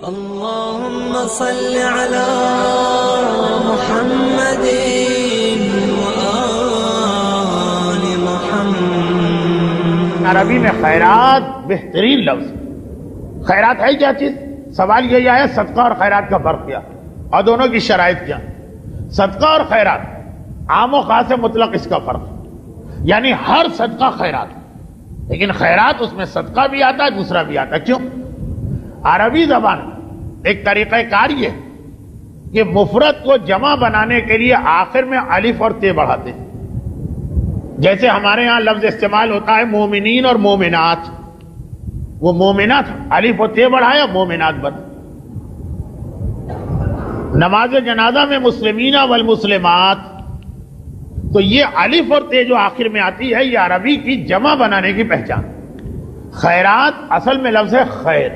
اللهم صل على محمد وآل محمد۔ عربی میں خیرات بہترین لفظ۔ خیرات ہے کیا چیز؟ سوال یہی آیا صدقہ اور خیرات کا فرق کیا اور دونوں کی شرائط کیا؟ صدقہ اور خیرات عام و خاص مطلق اس کا فرق، یعنی ہر صدقہ خیرات، لیکن خیرات اس میں صدقہ بھی آتا ہے دوسرا بھی آتا ہے۔ کیوں؟ عربی زبان ایک طریقہ کار یہ ہے کہ مفرد کو جمع بنانے کے لیے آخر میں الف اور تے بڑھاتے ہیں۔ جیسے ہمارے ہاں لفظ استعمال ہوتا ہے مومنین اور مومنات، وہ مومنات الف اور تے بڑھایا مومنات بن۔ نماز جنازہ میں مسلمین والمسلمات، تو یہ الف اور تے جو آخر میں آتی ہے یہ عربی کی جمع بنانے کی پہچان۔ خیرات اصل میں لفظ ہے خیر۔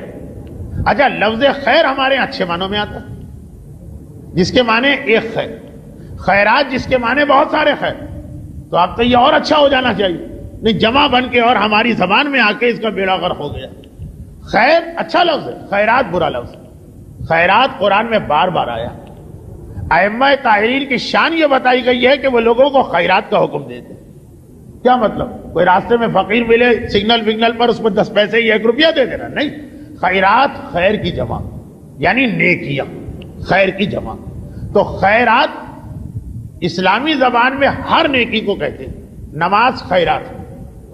اچھا، لفظ خیر ہمارے اچھے معنوں میں آتا ہے، جس کے معنی ایک خیر۔ خیرات جس کے معنی بہت سارے خیر، تو اب تو یہ اور اچھا ہو جانا چاہیے، نہیں جمع بن کے اور ہماری زبان میں آ کے اس کا بیڑا غرق ہو گیا۔ خیر اچھا لفظ ہے، خیرات برا لفظ ہے۔ خیرات قرآن میں بار بار آیا۔ ائمہ طاہرین کی شان یہ بتائی گئی ہے کہ وہ لوگوں کو خیرات کا حکم دیتے۔ کیا مطلب؟ کوئی راستے میں فقیر ملے سگنل وگنل پر، اس پر 10 پیسے یا 1 روپیہ دے دینا؟ نہیں، خیرات خیر کی جمع، یعنی نیکیاں خیر کی جمع۔ تو خیرات اسلامی زبان میں ہر نیکی کو کہتے ہیں۔ نماز خیرات،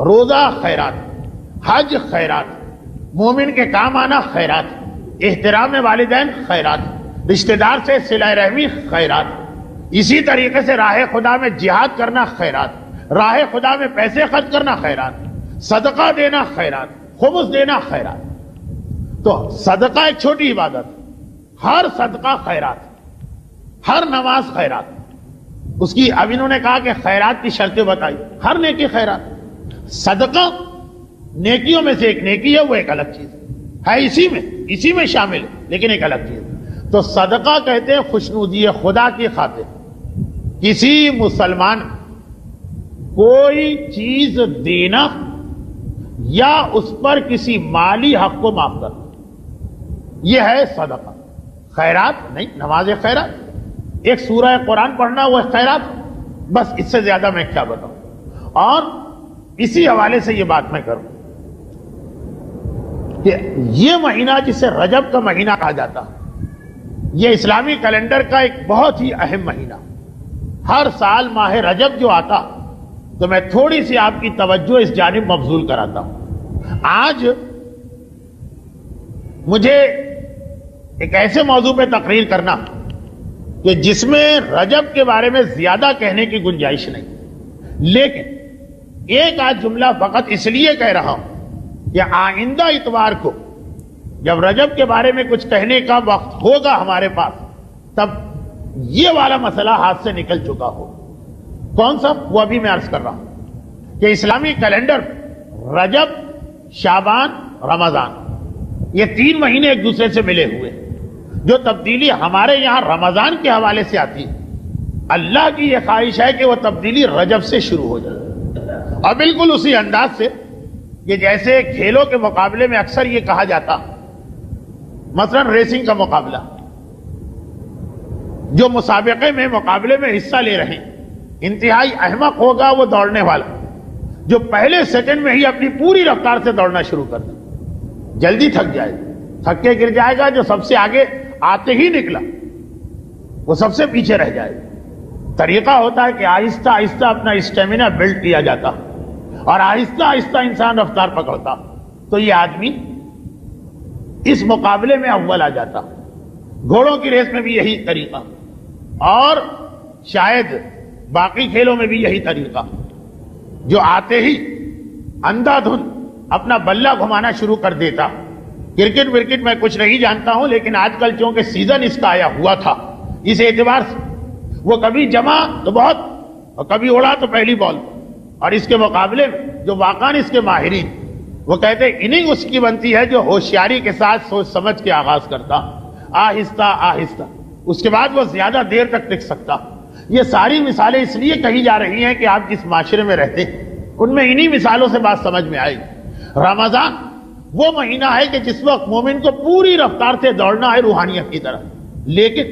روزہ خیرات، حج خیرات، مومن کے کام آنا خیرات، احترام والدین خیرات، رشتہ دار سے صلہ رحمی خیرات، اسی طریقے سے راہ خدا میں جہاد کرنا خیرات، راہ خدا میں پیسے خرچ کرنا خیرات، صدقہ دینا خیرات، خمس دینا خیرات۔ تو صدقہ ایک چھوٹی عبادت، ہر صدقہ خیرات، ہر نماز خیرات۔ اس کی اب انہوں نے کہا کہ خیرات کی شرطیں بتائی، ہر نیکی خیرات۔ صدقہ نیکیوں میں سے ایک نیکی ہے، وہ ایک الگ چیز ہے، اسی میں شامل ہے، لیکن ایک الگ چیز ہے۔ تو صدقہ کہتے ہیں خوشنودی خدا کی خاطر کسی مسلمان کوئی چیز دینا یا اس پر کسی مالی حق کو معاف کرنا، یہ ہے صدقہ۔ خیرات نہیں، نماز خیرات، ایک سورہ قرآن پڑھنا وہ خیرات، بس اس سے زیادہ میں کیا بتاؤں۔ اور اسی حوالے سے یہ بات میں کروں کہ یہ مہینہ جسے رجب کا مہینہ کہا جاتا ہے، یہ اسلامی کیلنڈر کا ایک بہت ہی اہم مہینہ۔ ہر سال ماہ رجب جو آتا تو میں تھوڑی سی آپ کی توجہ اس جانب مبذول کراتا ہوں۔ آج مجھے ایک ایسے موضوع پہ تقریر کرنا کہ جس میں رجب کے بارے میں زیادہ کہنے کی گنجائش نہیں، لیکن ایک آدھ جملہ فقط اس لیے کہہ رہا ہوں کہ آئندہ اتوار کو جب رجب کے بارے میں کچھ کہنے کا وقت ہوگا ہمارے پاس، تب یہ والا مسئلہ ہاتھ سے نکل چکا ہو۔ کون سا؟ وہ ابھی میں عرض کر رہا ہوں کہ اسلامی کیلنڈر رجب، شعبان، رمضان، یہ 3 مہینے ایک دوسرے سے ملے ہوئے ہیں۔ جو تبدیلی ہمارے یہاں رمضان کے حوالے سے آتی ہے، اللہ کی یہ خواہش ہے کہ وہ تبدیلی رجب سے شروع ہو جائے، اور بالکل اسی انداز سے کہ جیسے کھیلوں کے مقابلے میں اکثر یہ کہا جاتا، مثلا ریسنگ کا مقابلہ، جو مسابقے میں مقابلے میں حصہ لے رہے ہیں، انتہائی احمق ہوگا وہ دوڑنے والا جو پہلے سیکنڈ میں ہی اپنی پوری رفتار سے دوڑنا شروع کر دے، جلدی تھک جائے گا، تھک کے گر جائے گا۔ جو سب سے آگے آتے ہی نکلا وہ سب سے پیچھے رہ جائے گا۔ طریقہ ہوتا ہے کہ آہستہ آہستہ اپنا اسٹیمنا بلڈ کیا جاتا اور آہستہ آہستہ انسان رفتار پکڑتا، تو یہ آدمی اس مقابلے میں اول آ جاتا۔ گھوڑوں کی ریس میں بھی یہی طریقہ، اور شاید باقی کھیلوں میں بھی یہی طریقہ، جو آتے ہی اندھا دھند اپنا بلہ گھمانا شروع کر دیتا۔ کرکٹ ورکٹ میں کچھ نہیں جانتا ہوں، لیکن آج کل چونکہ سیزن اس کا آیا ہوا تھا، اس اعتبار سے وہ کبھی جمع تو بہت اور کبھی اڑا تو پہلی بال، اور اس کے مقابلے میں جو واقعاً اس کے ماہرین وہ کہتے ہیں اننگ اس کی بنتی ہے جو ہوشیاری کے ساتھ سوچ سمجھ کے آغاز کرتا، آہستہ آہستہ، اس کے بعد وہ زیادہ دیر تک ٹک سکتا۔ یہ ساری مثالیں اس لیے کہی جا رہی ہیں کہ آپ جس معاشرے میں رہتے ہیں ان میں انہی مثالوں سے بات سمجھ میں آئے گی۔ رمضان وہ مہینہ ہے کہ جس وقت مومن کو پوری رفتار سے دوڑنا ہے روحانیت کی طرف، لیکن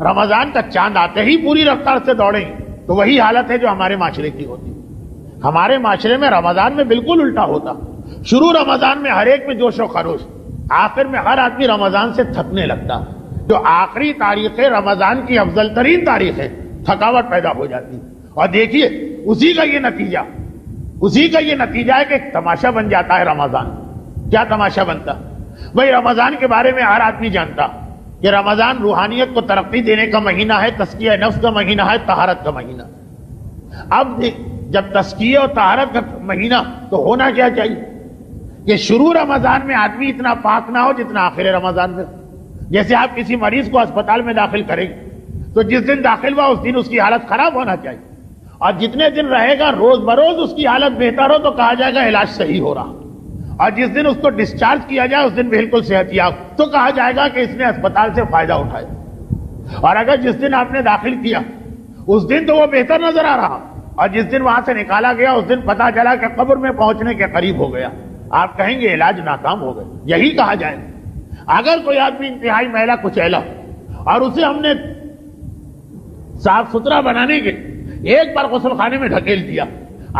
رمضان کا چاند آتے ہی پوری رفتار سے دوڑیں تو وہی حالت ہے جو ہمارے معاشرے کی ہوتی ہے۔ ہمارے معاشرے میں رمضان میں بالکل الٹا ہوتا، شروع رمضان میں ہر ایک میں جوش و خروش، آخر میں ہر آدمی رمضان سے تھکنے لگتا۔ جو آخری تاریخ رمضان کی افضل ترین تاریخ ہے، تھکاوٹ پیدا ہو جاتی، اور دیکھیے اسی کا یہ نتیجہ ہے کہ ایک تماشا بن جاتا ہے رمضان۔ کیا تماشا بنتا؟ بھائی رمضان کے بارے میں ہر آدمی جانتا کہ رمضان روحانیت کو ترقی دینے کا مہینہ ہے، تزکیہ نفس کا مہینہ ہے، طہارت کا مہینہ۔ اب جب تزکیہ اور طہارت کا مہینہ تو ہونا کیا چاہیے کہ شروع رمضان میں آدمی اتنا پاک نہ ہو جتنا آخر رمضان میں۔ جیسے آپ کسی مریض کو اسپتال میں داخل کریں گے تو جس دن داخل ہوا اس دن اس کی حالت خراب ہونا چاہیے، اور جتنے دن رہے گا روز بروز اس کی حالت بہتر ہو تو کہا جائے گا علاج صحیح ہو رہا، اور جس دن اس کو ڈسچارج کیا جائے اس دن بالکل صحت یاب تو کہا جائے گا کہ اس نے اسپتال سے فائدہ اٹھایا۔ اور اگر جس دن آپ نے داخل کیا اس دن تو وہ بہتر نظر آ رہا، اور جس دن وہاں سے نکالا گیا اس دن پتا چلا کہ قبر میں پہنچنے کے قریب ہو گیا، آپ کہیں گے علاج ناکام ہو گئے۔ یہی کہا جائے گا اگر کوئی آدمی انتہائی میلا کچیلا اور اسے ہم نے صاف ستھرا بنانے کے ایک بار غسل خانے میں ڈھکیل دیا،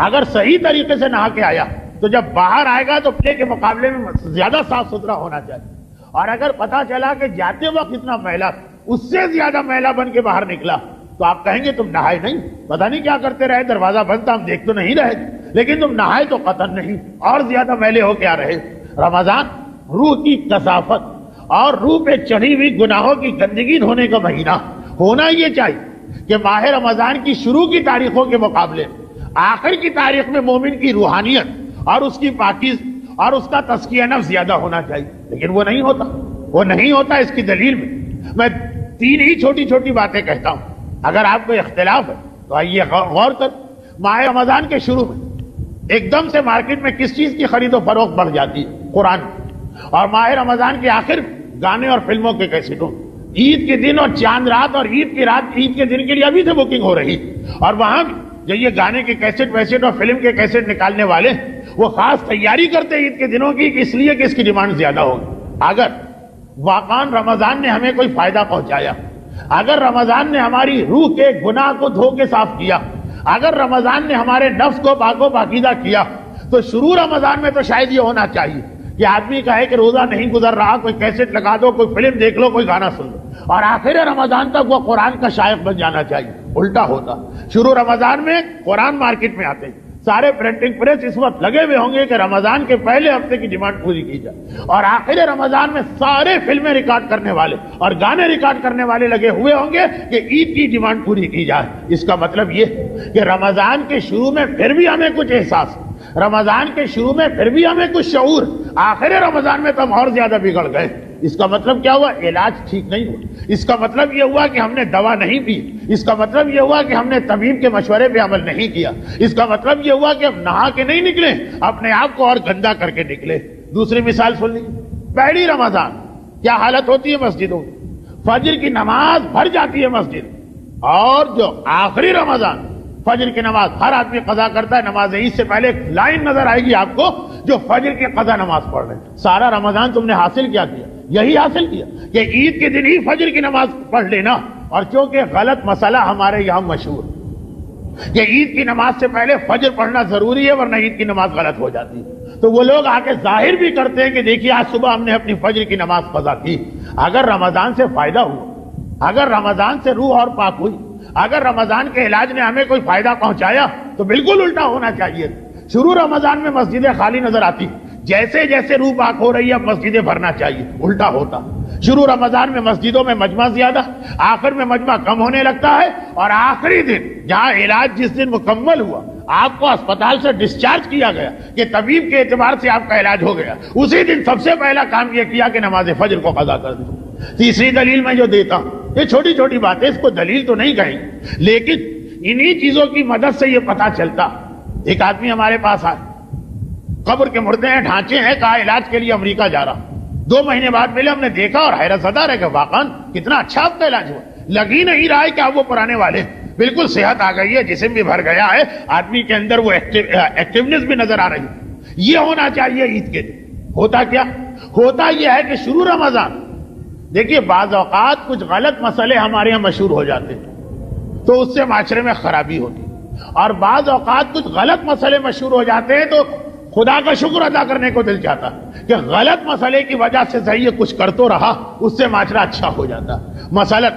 اگر صحیح طریقے سے نہا کے آیا تو جب باہر آئے گا تو پہلے کے مقابلے میں زیادہ صاف ستھرا ہونا چاہیے، اور اگر پتا چلا کہ جاتے وقت اتنا میلا اس سے زیادہ میلا بن کے باہر نکلا تو آپ کہیں گے تم نہائے نہیں، پتہ نہیں کیا کرتے رہے، دروازہ بند تھا ہم دیکھ تو نہیں رہے، لیکن تم نہائے تو قطعاً نہیں، اور زیادہ میلے ہو کے آ رہے۔ رمضان روح کی کثافت اور روح پہ چڑھی ہوئی گناہوں کی گندگی ہونے کا مہینہ ہونا یہ چاہیے کہ ماہ رمضان کی شروع کی تاریخوں کے مقابلے آخر کی تاریخ میں مومن کی روحانیت اور اس کی پاکیز اور اس کا تزکیہ نفس زیادہ ہونا چاہیے، لیکن وہ نہیں ہوتا۔ اس کی دلیل میں 3 ہی چھوٹی چھوٹی باتیں کہتا ہوں، اگر آپ کو اختلاف ہے تو آئیے غور کر۔ ماہ رمضان کے شروع میں ایک دم سے مارکیٹ میں کس چیز کی خرید و فروخت بڑھ جاتی ہے؟ قرآن۔ اور ماہ رمضان کے آخر گانے اور فلموں کے کیسٹوں، عید کے دن اور چاند رات اور عید کی رات، عید کے دن کے لیے ابھی سے بکنگ ہو رہی، اور وہاں جو یہ گانے کے کیسٹ ویسٹ اور فلم کے کیسٹ نکالنے والے وہ خاص تیاری کرتے عید کے دنوں کی اس لیے کہ اس کی ڈیمانڈ زیادہ ہوگی۔ اگر واقعاً رمضان نے ہمیں کوئی فائدہ پہنچایا، اگر رمضان نے ہماری روح کے گناہ کو دھو کے صاف کیا، اگر رمضان نے ہمارے نفس کو پاک و پاکیزہ کیا، تو شروع رمضان میں تو شاید یہ ہونا چاہیے کہ آدمی کہے کہ روزہ نہیں گزر رہا، کوئی کیسٹ لگا دو، کوئی فلم دیکھ لو، کوئی گانا سن لو، اور آخر رمضان تک وہ قرآن کا شائق بن جانا چاہیے۔ الٹا ہوتا، شروع رمضان میں قرآن مارکیٹ میں آتے، سارے پرنٹنگ پریس اس وقت لگے ہوئے ہوں گے کہ رمضان کے پہلے ہفتے کی ڈیمانڈ پوری کی جائے، اور آخر رمضان میں سارے فلمیں ریکارڈ کرنے والے اور گانے ریکارڈ کرنے والے لگے ہوئے ہوں گے کہ عید کی ڈیمانڈ پوری کی جائے۔ اس کا مطلب یہ کہ رمضان کے شروع میں پھر بھی ہمیں کچھ احساس، رمضان کے شروع میں پھر بھی ہمیں کچھ شعور، آخر رمضان میں تو ہم اور زیادہ بگڑ گئے۔ اس کا مطلب کیا ہوا؟ علاج ٹھیک نہیں ہوا۔ اس کا مطلب یہ ہوا کہ ہم نے دوا نہیں پی، اس کا مطلب یہ ہوا کہ ہم نے طبیب کے مشورے پہ عمل نہیں کیا، اس کا مطلب یہ ہوا کہ ہم نہا کے نہیں نکلے، اپنے آپ کو اور گندا کر کے نکلے۔ دوسری مثال سن لیجیے، پہلی رمضان کیا حالت ہوتی ہے مسجدوں میں؟ فجر کی نماز بھر جاتی ہے مسجد، اور جو آخری رمضان فجر کی نماز ہر آدمی قضا کرتا ہے، نماز عید سے پہلے ایک لائن نظر آئے گی آپ کو جو فجر کی قضا نماز پڑھ رہے ہیں۔ سارا رمضان تم نے حاصل کیا کیا؟ یہی حاصل کیا کہ عید کے دن ہی فجر کی نماز پڑھ لینا، اور چونکہ غلط مسئلہ ہمارے یہاں مشہور کہ عید کی نماز سے پہلے فجر پڑھنا ضروری ہے ورنہ عید کی نماز غلط ہو جاتی ہے، تو وہ لوگ آ کے ظاہر بھی کرتے ہیں کہ دیکھیے آج صبح ہم نے اپنی فجر کی نماز قضا کی۔ اگر رمضان سے فائدہ ہوا، اگر رمضان سے روح اور پاک ہوئی، اگر رمضان کے علاج نے ہمیں کوئی فائدہ پہنچایا تو بالکل الٹا ہونا چاہیے۔ شروع رمضان میں مسجدیں خالی نظر آتی، جیسے جیسے روح پاک ہو رہی ہے اب مسجدیں بھرنا چاہیے، الٹا ہوتا۔ شروع رمضان میں مسجدوں میں مجمع زیادہ، آخر میں مجمع کم ہونے لگتا ہے، اور آخری دن جہاں علاج جس دن مکمل ہوا، آپ کو اسپتال سے ڈسچارج کیا گیا کہ طبیب کے اعتبار سے آپ کا علاج ہو گیا، اسی دن سب سے پہلا کام یہ کیا کہ نماز فجر کو قضا کر دی۔ تیسری دلیل میں جو دیتا ہوں، یہ چھوٹی چھوٹی باتیں، اس کو دلیل تو نہیں کہیں، لیکن انہی چیزوں کی مدد سے یہ پتا چلتا۔ ایک آدمی ہمارے پاس آئے، قبر کے مردے ہیں، ڈھانچے ہیں، کہا علاج کے لیے امریکہ جا رہا، 2 مہینے بعد ملے، ہم نے دیکھا اور حیرت زدہ رہ کہ واقعا کتنا اچھا آپ کا علاج ہوا، لگ ہی نہیں رہا ہے کہ آپ وہ پرانے والے، بالکل صحت آ گئی ہے، جسم بھی بھر گیا ہے، آدمی کے اندر وہ ایکٹیونیس بھی نظر آ رہی ہے۔ یہ ہونا چاہیے عید کے دن، ہوتا کیا؟ ہوتا یہ ہے کہ شروع رمضان، دیکھیے بعض اوقات کچھ غلط مسئلے ہمارے یہاں مشہور ہو جاتے ہیں تو اس سے معاشرے میں خرابی ہوتی، اور بعض اوقات کچھ غلط مسئلے مشہور ہو جاتے ہیں تو خدا کا شکر ادا کرنے کو دل چاہتا کہ غلط مسئلے کی وجہ سے صحیح یہ کچھ کر تو رہا، اس سے معاشرہ اچھا ہو جاتا۔ مثلا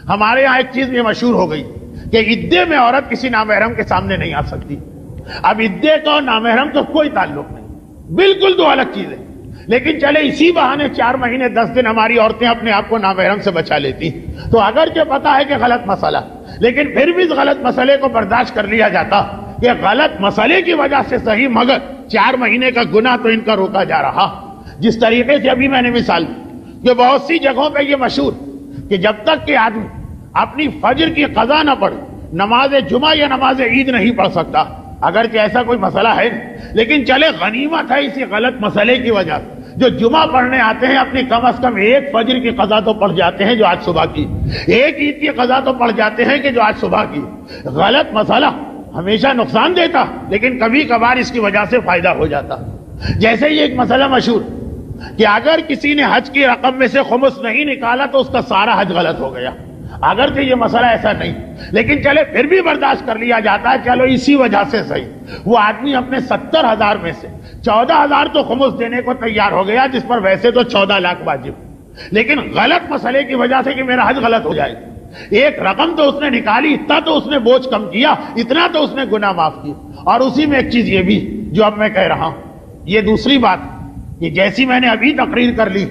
ہمارے یہاں ایک چیز یہ مشہور ہو گئی کہ عدے میں عورت کسی نامحرم کے سامنے نہیں آ سکتی۔ اب عدے کا اور نامحرم کا کوئی تعلق نہیں، بالکل دو الگ چیزیں، لیکن چلے اسی بہانے 4 مہینے 10 دن ہماری عورتیں اپنے آپ کو نامحرم سے بچا لیتی، تو اگرچہ پتا ہے کہ غلط مسئلہ، لیکن پھر بھی اس غلط مسئلے کو برداشت کر لیا جاتا کہ غلط مسئلے کی وجہ سے صحیح، مگر 4 مہینے کا گناہ تو ان کا روکا جا رہا۔ جس طریقے سے ابھی میں نے مثال دی کہ بہت سی جگہوں پہ یہ مشہور کہ جب تک کہ آدمی اپنی فجر کی قضا نہ پڑھے نماز جمعہ یا نماز عید نہیں پڑھ سکتا، اگرچہ ایسا کوئی مسئلہ ہے، لیکن چلے غنیمت ہے اسی غلط مسئلے کی وجہ سے جو جمعہ پڑھنے آتے ہیں اپنی کم از کم ایک فجر کی قضا تو پڑھ جاتے ہیں جو آج صبح کی، ایک عید کی قضا تو پڑھ جاتے ہیں کہ جو آج صبح کی۔ غلط مسئلہ ہمیشہ نقصان دیتا، لیکن کبھی کبھار اس کی وجہ سے فائدہ ہو جاتا۔ جیسے یہ ایک مسئلہ مشہور کہ اگر کسی نے حج کی رقم میں سے خمس نہیں نکالا تو اس کا سارا حج غلط ہو گیا۔ اگرچہ یہ مسئلہ ایسا نہیں، لیکن چلے پھر بھی برداشت کر لیا جاتا ہے، چلو اسی وجہ سے صحیح وہ آدمی اپنے 70,000 میں سے 14,000 تو خمس دینے کو تیار ہو گیا، جس پر ویسے تو 14 لاکھ واجب، لیکن غلط مسئلے کی وجہ سے کہ میرا حج غلط ہو جائے، ایک رقم تو اس نے نکالی، اتنا تو اس نے بوجھ کم کیا، اتنا تو اس نے گناہ معاف کیا۔ اور اسی میں ایک چیز یہ بھی جو اب میں کہہ رہا ہوں، یہ دوسری بات کہ جیسی میں نے ابھی تقریر کر لی،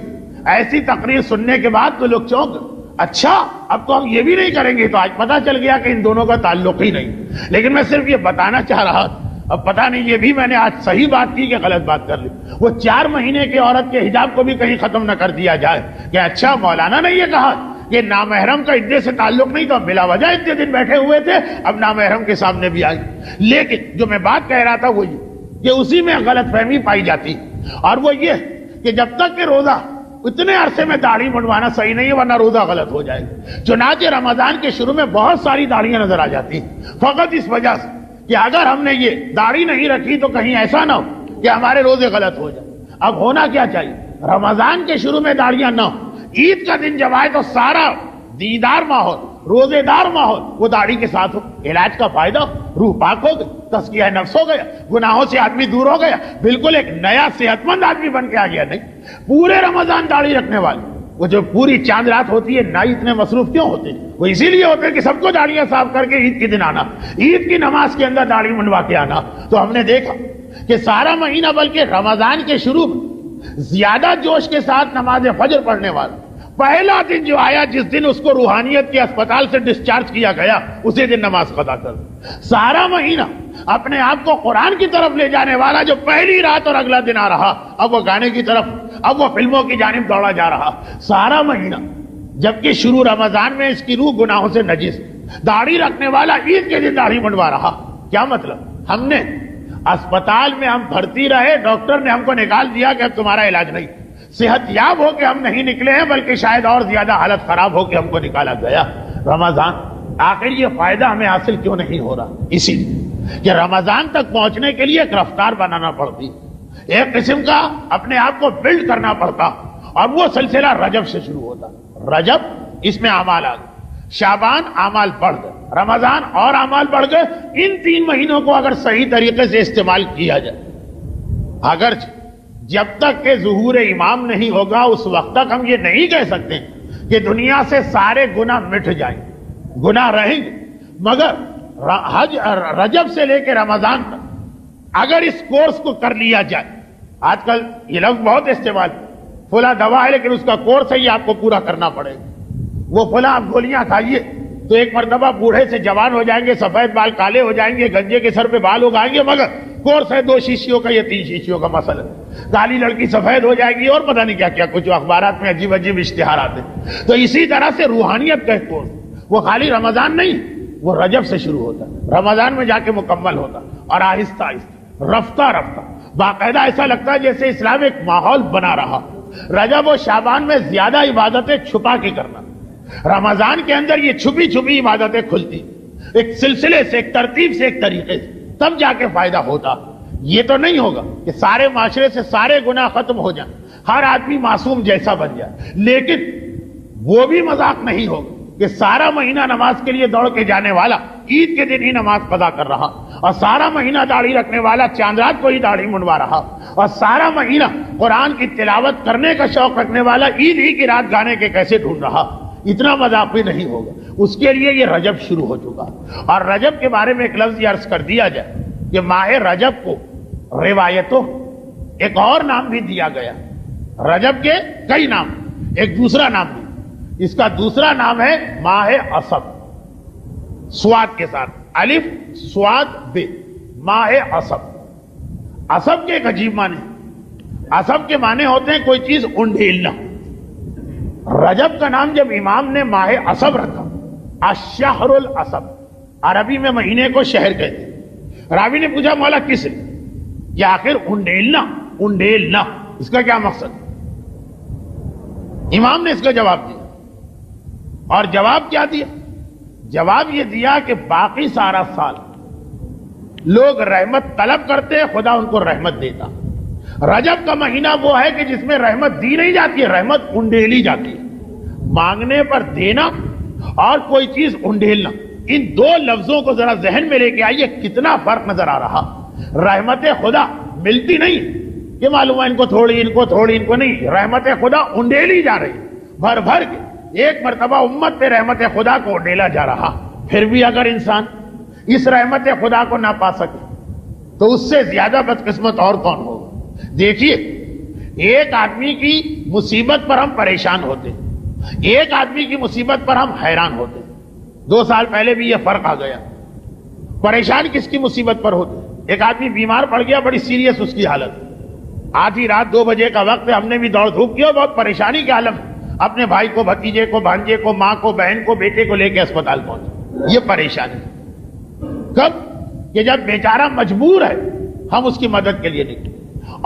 ایسی تقریر سننے کے بعد تو لوگ چونک گئے، اچھا اب تو ہم یہ بھی نہیں کریں گے، تو آج پتہ چل گیا کہ ان دونوں کا تعلق ہی نہیں۔ لیکن میں صرف یہ بتانا چاہ رہا تھا، اب پتہ نہیں یہ بھی میں نے آج صحیح بات کی کہ غلط بات کر لی، وہ 4 مہینے کی عورت کے حجاب کو بھی کہیں ختم نہ کر دیا جائے کہ اچھا مولانا نے یہ کہا کہ نامحرم کا عدے سے تعلق نہیں، تو بلا وجہ اتنے دن بیٹھے ہوئے تھے، اب نامحرم کے سامنے بھی آئی۔ لیکن جو میں بات کہہ رہا تھا وہ یہ کہ اسی میں غلط فہمی پائی جاتی، اور وہ یہ کہ جب تک کہ روزہ اتنے عرصے میں داڑھی منڈوانا صحیح نہیں ہے، ورنہ روزہ غلط ہو جائے گا۔ چنانچہ رمضان کے شروع میں بہت ساری داڑھیاں نظر آ جاتی فقط اس وجہ سے کہ اگر ہم نے یہ داڑھی نہیں رکھی تو کہیں ایسا نہ ہو کہ ہمارے روزے غلط ہو جائے۔ اب ہونا کیا چاہیے؟ رمضان کے شروع میں داڑھیاں نہ ہو، عید کا دن جب آئے تو سارا دیدار ماحول، روزے دار ماحول وہ داڑھی کے ساتھ ہو، علاج کا فائدہ، روح پاک ہو گئی، تزکیہ نفس ہو گیا، گناہوں سے آدمی دور ہو گیا، بالکل ایک نیا صحت مند آدمی بن کے آ گیا۔ نہیں، پورے رمضان داڑھی رکھنے والے، وہ جو پوری چاند رات ہوتی ہے، نہ اتنے مصروف کیوں ہوتے؟ وہ اسی لیے ہوتے ہیں کہ سب کو داڑیاں صاف کر کے عید کے دن آنا، عید کی نماز کے اندر داڑھی منڈوا کے آنا۔ تو ہم نے دیکھا کہ سارا مہینہ بلکہ رمضان کے شروع میں زیادہ جوش کے ساتھ نماز فجر پڑھنے والا پہلا دن جو آیا، جس دن اس کو روحانیت کے اسپتال سے ڈسچارج کیا گیا، اسی دن نماز قضا کر۔ سارا مہینہ اپنے آپ کو قرآن کی طرف لے جانے والا جو پہلی رات اور اگلا دن آ رہا، اب وہ گانے کی طرف، اب وہ فلموں کی جانب دوڑا جا رہا۔ سارا مہینہ جبکہ شروع رمضان میں اس کی روح گناہوں سے نجس، داڑھی رکھنے والا عید کے دن داڑھی منڈوا رہا۔ کیا مطلب؟ ہم نے اسپتال میں ہم بھرتی رہے، ڈاکٹر نے ہم کو نکال دیا کہ اب تمہارا علاج نہیں، صحت یاب ہو کے ہم نہیں نکلے ہیں، بلکہ شاید اور زیادہ حالت خراب ہو کے ہم کو نکالا گیا۔ رمضان آخر یہ فائدہ ہمیں حاصل کیوں نہیں ہو رہا؟ اسی لیے کہ رمضان تک پہنچنے کے لیے ایک رفتار بنانا پڑتی، ایک قسم کا اپنے آپ کو بلڈ کرنا پڑتا، اور وہ سلسلہ رجب سے شروع ہوتا۔ رجب اس میں اعمال آ گئے، شعبان اعمال بڑھ گئے، رمضان اور اعمال بڑھ گئے۔ ان 3 مہینوں کو اگر صحیح طریقے سے استعمال کیا جائے، اگرچہ جب تک کہ ظہور امام نہیں ہوگا اس وقت تک ہم یہ نہیں کہہ سکتے کہ دنیا سے سارے گناہ مٹ جائیں، گناہ رہیں گے، مگر رجب سے لے کے رمضان تک اگر اس کورس کو کر لیا جائے، آج کل یہ لفظ بہت استعمال، فلاں دوا ہے لیکن اس کا کورس ہے، یہ آپ کو پورا کرنا پڑے گا، وہ فلاں آپ گولیاں کھائیے تو ایک مرتبہ بوڑھے سے جوان ہو جائیں گے، سفید بال کالے ہو جائیں گے، گنجے کے سر پہ بال اگائیں گے، مگر کورس ہے 2 شیشیوں کا یا 3 شیشیوں کا مسئلہ، کالی لڑکی سفید ہو جائے گی اور پتہ نہیں کیا کیا، کچھ اخبارات میں عجیب عجیب اشتہار آتے ہیں۔ تو اسی طرح سے روحانیت کا ایک کورس، وہ خالی رمضان نہیں، وہ رجب سے شروع ہوتا، رمضان میں جا کے مکمل ہوتا، اور آہستہ آہستہ رفتہ رفتہ باقاعدہ ایسا لگتا ہے جیسے اسلام ایک ماحول بنا رہا۔ رجب و شعبان میں زیادہ عبادتیں چھپا کے کرنا، رمضان کے اندر یہ چھپی چھپی عبادتیں کھلتی، ایک سلسلے سے، ایک ترتیب سے، ایک طریقے سے، تب جا کے فائدہ ہوتا۔ یہ تو نہیں ہوگا کہ سارے معاشرے سے سارے گناہ ختم ہو جائیں، ہر آدمی معصوم جیسا بن جائے، لیکن وہ بھی مذاق نہیں ہوگا کہ سارا مہینہ نماز کے لیے دوڑ کے جانے والا عید کے دن ہی نماز قضا کر رہا، اور سارا مہینہ داڑھی رکھنے والا چاند رات کو ہی داڑھی منڈوا رہا، اور سارا مہینہ قرآن کی تلاوت کرنے کا شوق رکھنے والا عید ہی کی رات گانے کے کیسے ڈھونڈ رہا۔ اتنا مذاق بھی نہیں ہوگا۔ اس کے لیے یہ رجب شروع ہو چکا، اور رجب کے بارے میں ایک لفظ یہ عرض کر دیا جائے کہ ماہ رجب کو روایتوں ایک اور نام بھی دیا گیا، رجب کے کئی نام، ایک دوسرا نام بھی، اس کا دوسرا نام ہے ماہ اسد، سواد کے ساتھ، الف سواد بے، ماہ اسد۔ اسد کے ایک عجیب معنی، اسد کے معنی ہوتے ہیں کوئی چیز انڈھیلنا۔ رجب کا نام جب امام نے ماہ اسد رکھا، الشہر الاسد، عربی میں مہینے کو شہر کہتے ہیں۔ راوی نے پوچھا مولا کس لیے؟ کہ آخر انڈیلنا اس کا کیا مقصد؟ امام نے اس کا جواب دیا، اور جواب کیا دیا؟ جواب یہ دیا کہ باقی سارا سال لوگ رحمت طلب کرتے، خدا ان کو رحمت دیتا۔ رجب کا مہینہ وہ ہے کہ جس میں رحمت دی نہیں جاتی ہے، رحمت انڈیلی جاتی ہے۔ مانگنے پر دینا اور کوئی چیز انڈیلنا، ان دو لفظوں کو ذرا ذہن میں لے کے آئیے، کتنا فرق نظر آ رہا۔ رحمت خدا ملتی نہیں کہ معلوم ہے ان کو تھوڑی، ان کو تھوڑی، ان کو نہیں، رحمت خدا انڈیلی جا رہی بھر بھر کے۔ ایک مرتبہ امت پہ رحمت خدا کو انڈیلا جا رہا، پھر بھی اگر انسان اس رحمت خدا کو نہ پا سکے تو اس سے زیادہ بدقسمت اور کون ہوگا؟ دیکھیے، ایک آدمی کی مصیبت پر ہم پریشان ہوتے، ایک آدمی کی مصیبت پر ہم حیران ہوتے۔ 2 سال پہلے بھی یہ فرق آ گیا۔ پریشان کس کی مصیبت پر ہوتے؟ ایک آدمی بیمار پڑ گیا، بڑی سیریس اس کی حالت، آدھی رات 2 بجے کا وقت ہے، ہم نے بھی دوڑ دھوپ کیا، بہت پریشانی کے عالم، اپنے بھائی کو، بھتیجے کو، بھانجے کو، ماں کو، بہن کو، بیٹے کو لے کے اسپتال پہنچے۔ یہ پریشانی کب؟ کہ جب بیچارہ مجبور ہے، ہم اس کی مدد کے لیے نکلے۔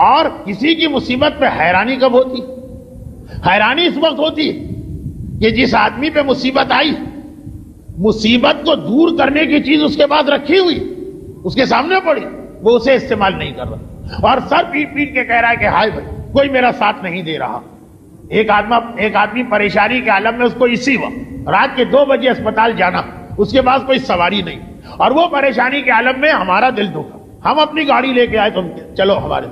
اور کسی کی مصیبت پہ حیرانی کب ہوتی؟ حیرانی اس وقت ہوتی ہے کہ جس آدمی پہ مصیبت آئی، مصیبت کو دور کرنے کی چیز اس کے پاس رکھی ہوئی، اس کے سامنے پڑی، وہ اسے استعمال نہیں کر رہا، اور سر پیٹ پیٹ کے کہہ رہا ہے کہ ہائے بھائی کوئی میرا ساتھ نہیں دے رہا۔ ایک آدمی پریشانی کے عالم میں، اس کو اسی وقت رات کے 2 بجے اسپتال جانا، اس کے پاس کوئی سواری نہیں، اور وہ پریشانی کے عالم میں ہمارا دل دکھا، ہم اپنی گاڑی لے کے آئے، تم چلو ہمارے۔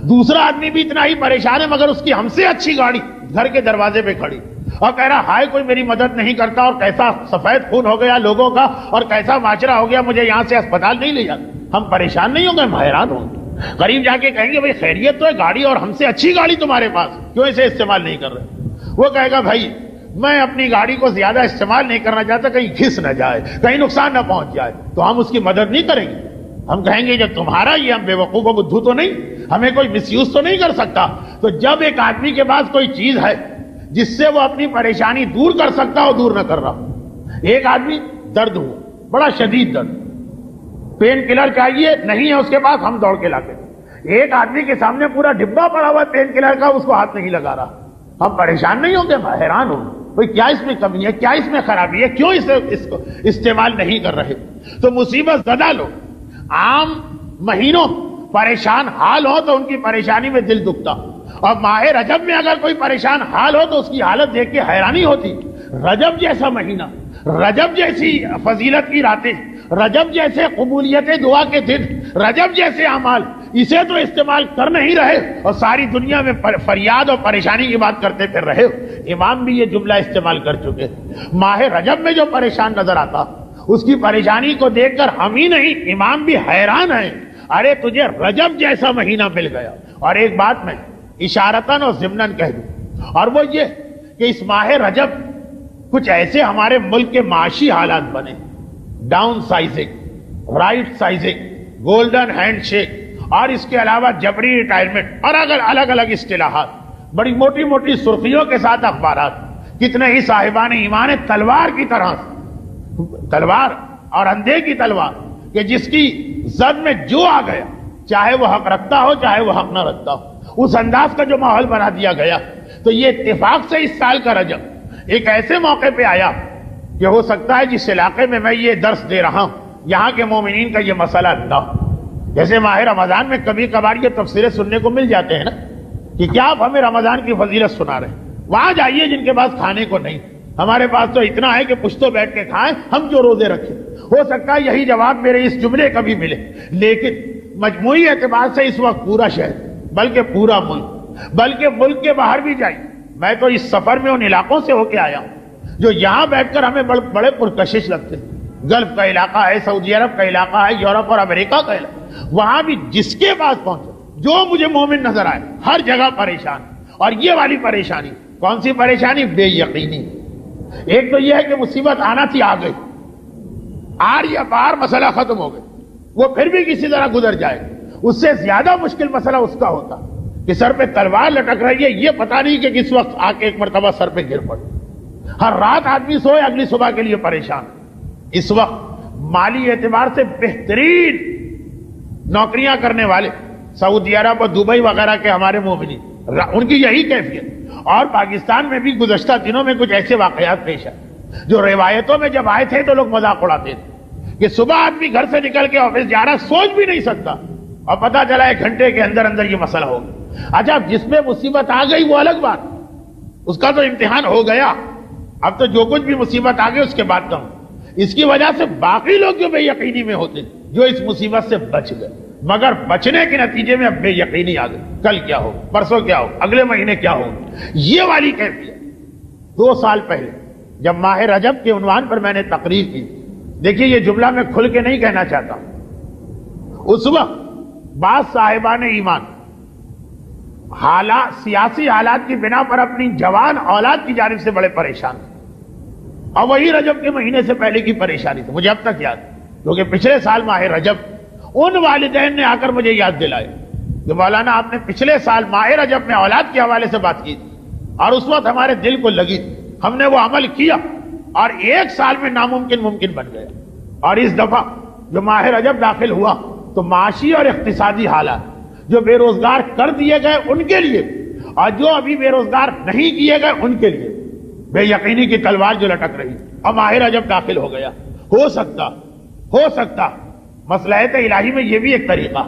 دوسرا آدمی بھی اتنا ہی پریشان ہے، مگر اس کی ہم سے اچھی گاڑی گھر کے دروازے پہ کھڑی، اور کہہ رہا ہائے کوئی میری مدد نہیں کرتا، اور کیسا سفید خون ہو گیا لوگوں کا، اور کیسا معاشرہ ہو گیا، مجھے یہاں سے اسپتال نہیں لے جاتا۔ ہم پریشان نہیں ہوں گے، ہم حیران ہوں گے۔ قریب جا کے کہیں گے بھائی خیریت تو ہے، گاڑی اور ہم سے اچھی گاڑی تمہارے پاس، کیوں اسے استعمال نہیں کر رہے؟ وہ کہے گا بھائی میں اپنی گاڑی کو زیادہ استعمال نہیں کرنا چاہتا، کہیں گھس نہ جائے، کہیں نقصان نہ پہنچ جائے، تو ہم اس کی مدد نہیں کریں گے۔ ہم کہیں گے جب تمہارا یہ، ہم بے وقوف و بدھو تو نہیں، ہمیں کوئی مس یوز تو نہیں کر سکتا۔ تو جب ایک آدمی کے پاس کوئی چیز ہے جس سے وہ اپنی پریشانی دور کر سکتا ہو، دور نہ کر رہا۔ ایک آدمی درد ہوا، بڑا شدید درد، پین کلر چاہیے، نہیں ہے اس کے پاس، ہم دوڑ کے لاتے۔ ایک آدمی کے سامنے پورا ڈبہ پڑا ہوا ہے پین کلر کا، اس کو ہاتھ نہیں لگا رہا، ہم پریشان نہیں ہوں گے، حیران ہوں بھئی کیا اس میں کمی ہے، کیا اس میں خرابی ہے، کیوں اس کو استعمال نہیں کر رہے؟ تو مصیبت زدہ لوگ عام مہینوں پریشان حال ہو تو ان کی پریشانی میں دل دکھتا، اور ماہ رجب میں اگر کوئی پریشان حال ہو تو اس کی حالت دیکھ کے حیرانی ہوتی۔ رجب جیسا مہینہ، رجب جیسی فضیلت کی راتیں، رجب جیسے قبولیت دعا کے دن، رجب جیسے اعمال، اسے تو استعمال کر نہیں رہے، اور ساری دنیا میں فریاد اور پریشانی کی بات کرتے پھر رہے۔ امام بھی یہ جملہ استعمال کر چکے۔ ماہ رجب میں جو پریشان نظر آتا، اس کی پریشانی کو دیکھ کر ہم ہی نہیں، امام بھی حیران ہیں، ارے تجھے رجب جیسا مہینہ مل گیا۔ اور ایک بات میں اشارتاً اور ضمناً کہہ دوں، اور وہ یہ کہ اس ماہ رجب کچھ ایسے ہمارے ملک کے معاشی حالات بنے، down sizing, right sizing, golden hand shake, اور اس کے علاوہ جبری ریٹائرمنٹ، اور اگر الگ الگ اصطلاحات، بڑی موٹی موٹی سرخیوں کے ساتھ اخبارات، کتنے ہی صاحبان ایمان تلوار کی طرح، تلوار اور اندھے کی تلوار، کہ جس کی زد میں جو آ گیا، چاہے وہ حق رکھتا ہو چاہے وہ حق نہ رکھتا ہو، اس انداز کا جو ماحول بنا دیا گیا۔ تو یہ اتفاق سے اس سال کا رجب ایک ایسے موقع پہ آیا کہ ہو سکتا ہے جس علاقے میں یہ درس دے رہا ہوں، یہاں کے مومنین کا یہ مسئلہ نہ ہو، جیسے ماہ رمضان میں کبھی کبھار یہ تفسیریں سننے کو مل جاتے ہیں نا کہ کیا آپ ہمیں رمضان کی فضیلت سنا رہے ہیں، وہاں جائیے جن کے پاس کھانے کو نہیں، ہمارے پاس تو اتنا ہے کہ کچھ تو بیٹھ کے کھائیں، ہم جو روزے رکھیں۔ ہو سکتا ہے یہی جواب میرے اس جملے کا بھی ملے، لیکن مجموعی اعتبار سے اس وقت پورا شہر بلکہ پورا ملک بلکہ ملک کے باہر بھی جائیں، میں تو اس سفر میں ان علاقوں سے ہو کے آیا ہوں جو یہاں بیٹھ کر ہمیں بڑے پرکشش لگتے ہیں۔ گلف کا علاقہ ہے، سعودی عرب کا علاقہ ہے، یورپ اور امریکہ کا علاقہ، وہاں بھی جس کے پاس پہنچے جو مجھے مومن نظر آئے ہر جگہ پریشان، اور یہ والی پریشانی کون سی پریشانی؟ بے یقینی۔ ایک تو یہ ہے کہ مصیبت آنا تھی، آ گئی، آر یا پار مسئلہ ختم ہو گیا، وہ پھر بھی کسی طرح گزر جائے۔ اس سے زیادہ مشکل مسئلہ اس کا ہوتا کہ سر پہ تلوار لٹک رہی ہے، یہ پتہ نہیں کہ کس وقت آ کے ایک مرتبہ سر پہ گر پڑے۔ ہر رات آدمی سوئے، اگلی صبح کے لیے پریشان۔ اس وقت مالی اعتبار سے بہترین نوکریاں کرنے والے سعودی عرب اور دبئی وغیرہ کے ہمارے مومنین، ان کی یہی کیفیت۔ اور پاکستان میں بھی گزشتہ دنوں میں کچھ ایسے واقعات پیش آئے جو روایتوں میں جب آئے تھے تو لوگ مذاق اڑاتے تھے کہ صبح آدمی گھر سے نکل کے آفس جا رہا، سوچ بھی نہیں سکتا، اور پتہ چلا 1 گھنٹے کے اندر اندر یہ مسئلہ ہو گیا۔ اچھا، جس میں مصیبت آ گئی وہ الگ بات، اس کا تو امتحان ہو گیا، اب تو جو کچھ بھی مصیبت آ گئی اس کے بعد کہوں۔ اس کی وجہ سے باقی لوگ جو بے یقینی میں ہوتے جو اس مصیبت سے بچ گئے، مگر بچنے کے نتیجے میں اب بے یقینی آ گئی، کل کیا ہو، پرسوں کیا ہو، اگلے مہینے کیا ہو، یہ والی کیفیت۔ 2 سال پہلے جب ماہ رجب کے عنوان پر میں نے تقریر کی، دیکھیے یہ جملہ میں کھل کے نہیں کہنا چاہتا، اس وقت بعض صاحبان ایمان سیاسی حالات کی بنا پر اپنی جوان اولاد کی جانب سے بڑے پریشان تھے، اور وہی رجب کے مہینے سے پہلے کی پریشانی تھی، مجھے اب تک یاد، کیونکہ پچھلے سال ماہ رجب ان والدین نے آ کر مجھے یاد دلائے کہ مولانا آپ نے پچھلے سال ماہ رجب میں اولاد کے حوالے سے بات کی تھی، اور اس وقت ہمارے دل کو لگی تھی، ہم نے وہ عمل کیا، اور 1 سال میں ناممکن ممکن بن گیا۔ اور اس دفعہ جو ماہ رجب داخل ہوا تو معاشی اور اقتصادی حالات جو بے روزگار کر دیے گئے ان کے لیے، اور جو ابھی بے روزگار نہیں کیے گئے ان کے لیے، بے یقینی کی تلوار جو لٹک رہی، اور ماہ رجب داخل ہو گیا۔ ہو سکتا مصلحت الہی میں یہ بھی ایک طریقہ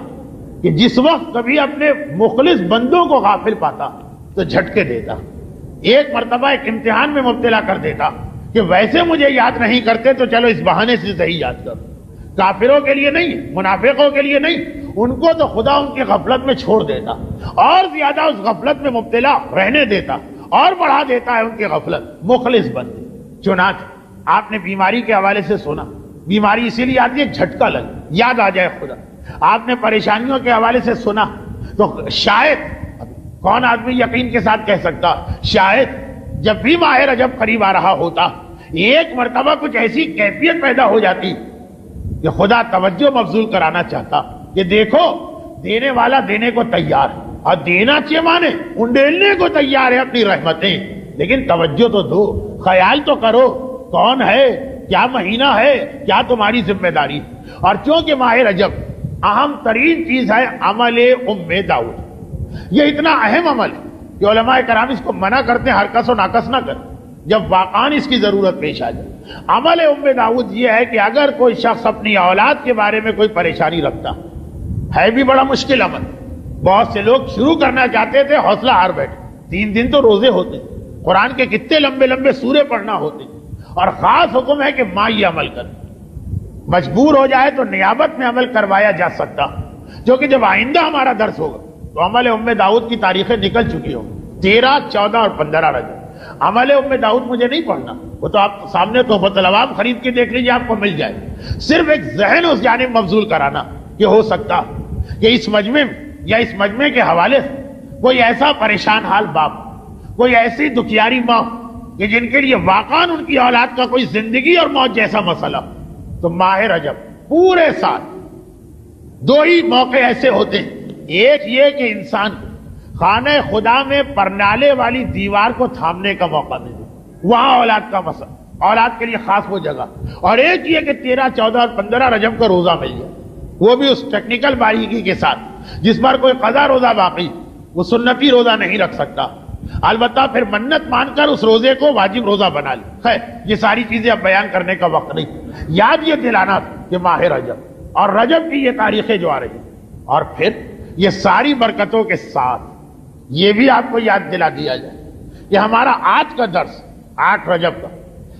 کہ جس وقت کبھی اپنے مخلص بندوں کو غافل پاتا تو جھٹکے دیتا، ایک مرتبہ ایک امتحان میں مبتلا کر دیتا کہ ویسے مجھے یاد نہیں کرتے تو چلو اس بہانے سے صحیح یاد کرو۔ کافروں کے لیے نہیں، منافقوں کے لیے نہیں، ان کو تو خدا ان کی غفلت میں چھوڑ دیتا، اور زیادہ اس غفلت میں مبتلا رہنے دیتا، اور بڑھا دیتا ہے ان کی غفلت، مخلص بندے۔ چنانچہ آپ نے بیماری کے حوالے سے سنا، بیماری اسی لیے آتی ہے جھٹکا لگ، یاد آ جائے خدا۔ آپ نے پریشانیوں کے حوالے سے سنا تو شاید، کون آدمی یقین کے ساتھ کہہ سکتا، شاید جب بھی ماہ رجب قریب آ رہا ہوتا ایک مرتبہ کچھ ایسی کیفیت پیدا ہو جاتی کہ خدا توجہ مبذول کرانا چاہتا کہ دیکھو دینے والا دینے کو تیار ہے، اور دینا چاہیے مانے انڈیلنے کو تیار ہے اپنی رحمتیں، لیکن توجہ تو دو، خیال تو کرو کون ہے، کیا مہینہ ہے، کیا تمہاری ذمہ داری۔ اور چونکہ ماہ رجب اہم ترین چیز ہے عمل داؤد، یہ اتنا اہم عمل ہے کہ علماء کرام اس کو منع کرتے ہیں ہر کس و ناکس نہ کر، جب واقعاً اس کی ضرورت پیش آ جائے۔ عمل داؤد یہ ہے کہ اگر کوئی شخص اپنی اولاد کے بارے میں کوئی پریشانی رکھتا ہے، بھی بڑا مشکل عمل، بہت سے لوگ شروع کرنا چاہتے تھے، حوصلہ ہار بیٹھے، 3 دن تو روزے ہوتے، قرآن کے کتنے لمبے لمبے سورے پڑھنا ہوتے، اور خاص حکم ہے کہ ماں یہ عمل کر، مجبور ہو جائے تو نیابت میں عمل کروایا جا سکتا، جو کہ جب آئندہ ہمارا درس ہوگا تو عمل داؤد کی تاریخیں نکل چکی ہوں، 13، 14 اور 15 رجب۔ عمل داؤد مجھے نہیں پڑھنا، وہ تو آپ سامنے تحفۃ العوام خرید کے دیکھ لیجیے، آپ کو مل جائے، صرف ایک ذہن اس جانب مبذول کرانا کہ ہو سکتا کہ اس مجمع میں یا اس مجمع کے حوالے سے کوئی ایسا پریشان حال باپ، کوئی ایسی دکھیاری ماں کہ جن کے لیے واقعاً ان کی اولاد کا کوئی زندگی اور موت جیسا مسئلہ، تو ماہ رجب پورے سال 2 ہی موقع ایسے ہوتے ہیں، ایک یہ کہ انسان خانہ خدا میں پرنالے والی دیوار کو تھامنے کا موقع دے دے، وہاں اولاد کا مسئلہ، اولاد کے لیے خاص وہ جگہ، اور ایک یہ کہ 13، 14 اور 15 رجب کا روزہ مل جائے، وہ بھی اس ٹیکنیکل باریکی کے ساتھ جس پر کوئی قضا روزہ باقی وہ سنتی روزہ نہیں رکھ سکتا، البتہ پھر منت مان کر اس روزے کو واجب روزہ بنا لے۔ خیر یہ ساری چیزیں اب بیان کرنے کا وقت نہیں، یاد یہ دلانا کہ ماہ رجب اور رجب کی یہ تاریخیں جو آ رہی ہیں اور پھر یہ ساری برکتوں کے ساتھ یہ بھی آپ کو یاد دلا دیا جائے کہ ہمارا آج کا درس 8 رجب کا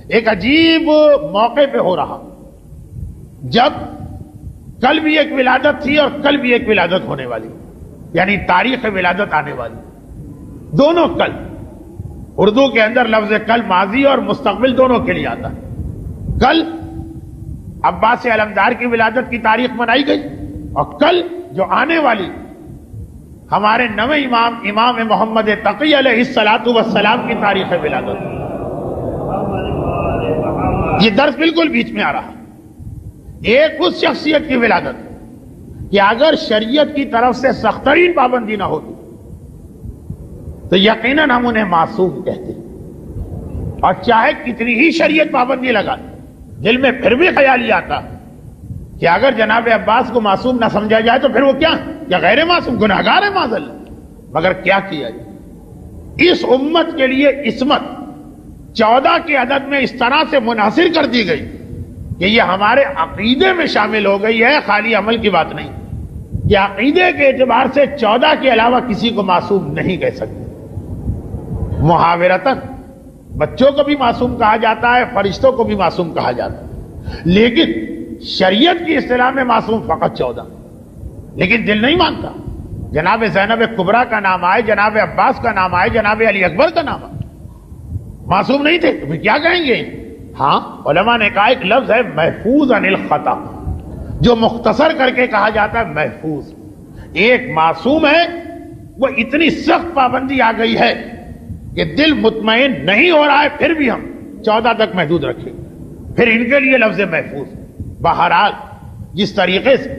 ایک عجیب موقع پہ ہو رہا، جب کل بھی ایک ولادت تھی اور کل بھی ایک ولادت ہونے والی، یعنی تاریخ ولادت آنے والی، دونوں کل۔ اردو کے اندر لفظ کل ماضی اور مستقبل دونوں کے لیے آتا ہے۔ کل عباس علمدار کی ولادت کی تاریخ منائی گئی، اور کل جو آنے والی ہمارے نویں امام محمد تقی علیہ الصلوۃ والسلام کی تاریخ ولادت، یہ درس بالکل بیچ میں آ رہا۔ ایک اس شخصیت کی ولادت کہ اگر شریعت کی طرف سے سخت ترین پابندی نہ ہوتی تو یقیناً ہم انہیں معصوم کہتے، اور چاہے کتنی ہی شریعت پابندی لگا دل میں پھر بھی خیال یہ آتا کہ اگر جناب عباس کو معصوم نہ سمجھا جائے تو پھر وہ کیا غیر معصوم گناہگار ہے معاذ اللہ۔ مگر کیا کیا جائے، اس امت کے لیے عصمت 14 کے عدد میں اس طرح سے منحصر کر دی گئی کہ یہ ہمارے عقیدے میں شامل ہو گئی ہے، خالی عمل کی بات نہیں۔ یہ عقیدے کے اعتبار سے 14 کے علاوہ کسی کو معصوم نہیں کہہ سکتے۔ محاورتاً بچوں کو بھی معصوم کہا جاتا ہے، فرشتوں کو بھی معصوم کہا جاتا ہے، لیکن شریعت کی اصطلاح میں معصوم فقط 14۔ لیکن دل نہیں مانتا، جناب زینب کبریٰ کا نام آئے، جناب عباس کا نام آئے، جناب علی اکبر کا نام آئے، معصوم نہیں تھے تو پھر کیا کہیں گے؟ ہاں، علماء نے کہا ایک لفظ ہے محفوظ عن الخطا، جو مختصر کر کے کہا جاتا ہے محفوظ۔ ایک معصوم ہے، وہ اتنی سخت پابندی آ گئی ہے کہ دل مطمئن نہیں ہو رہا ہے، پھر بھی ہم 14 تک محدود رکھیں، پھر ان کے لیے لفظ محفوظ۔ بہرحال جس طریقے سے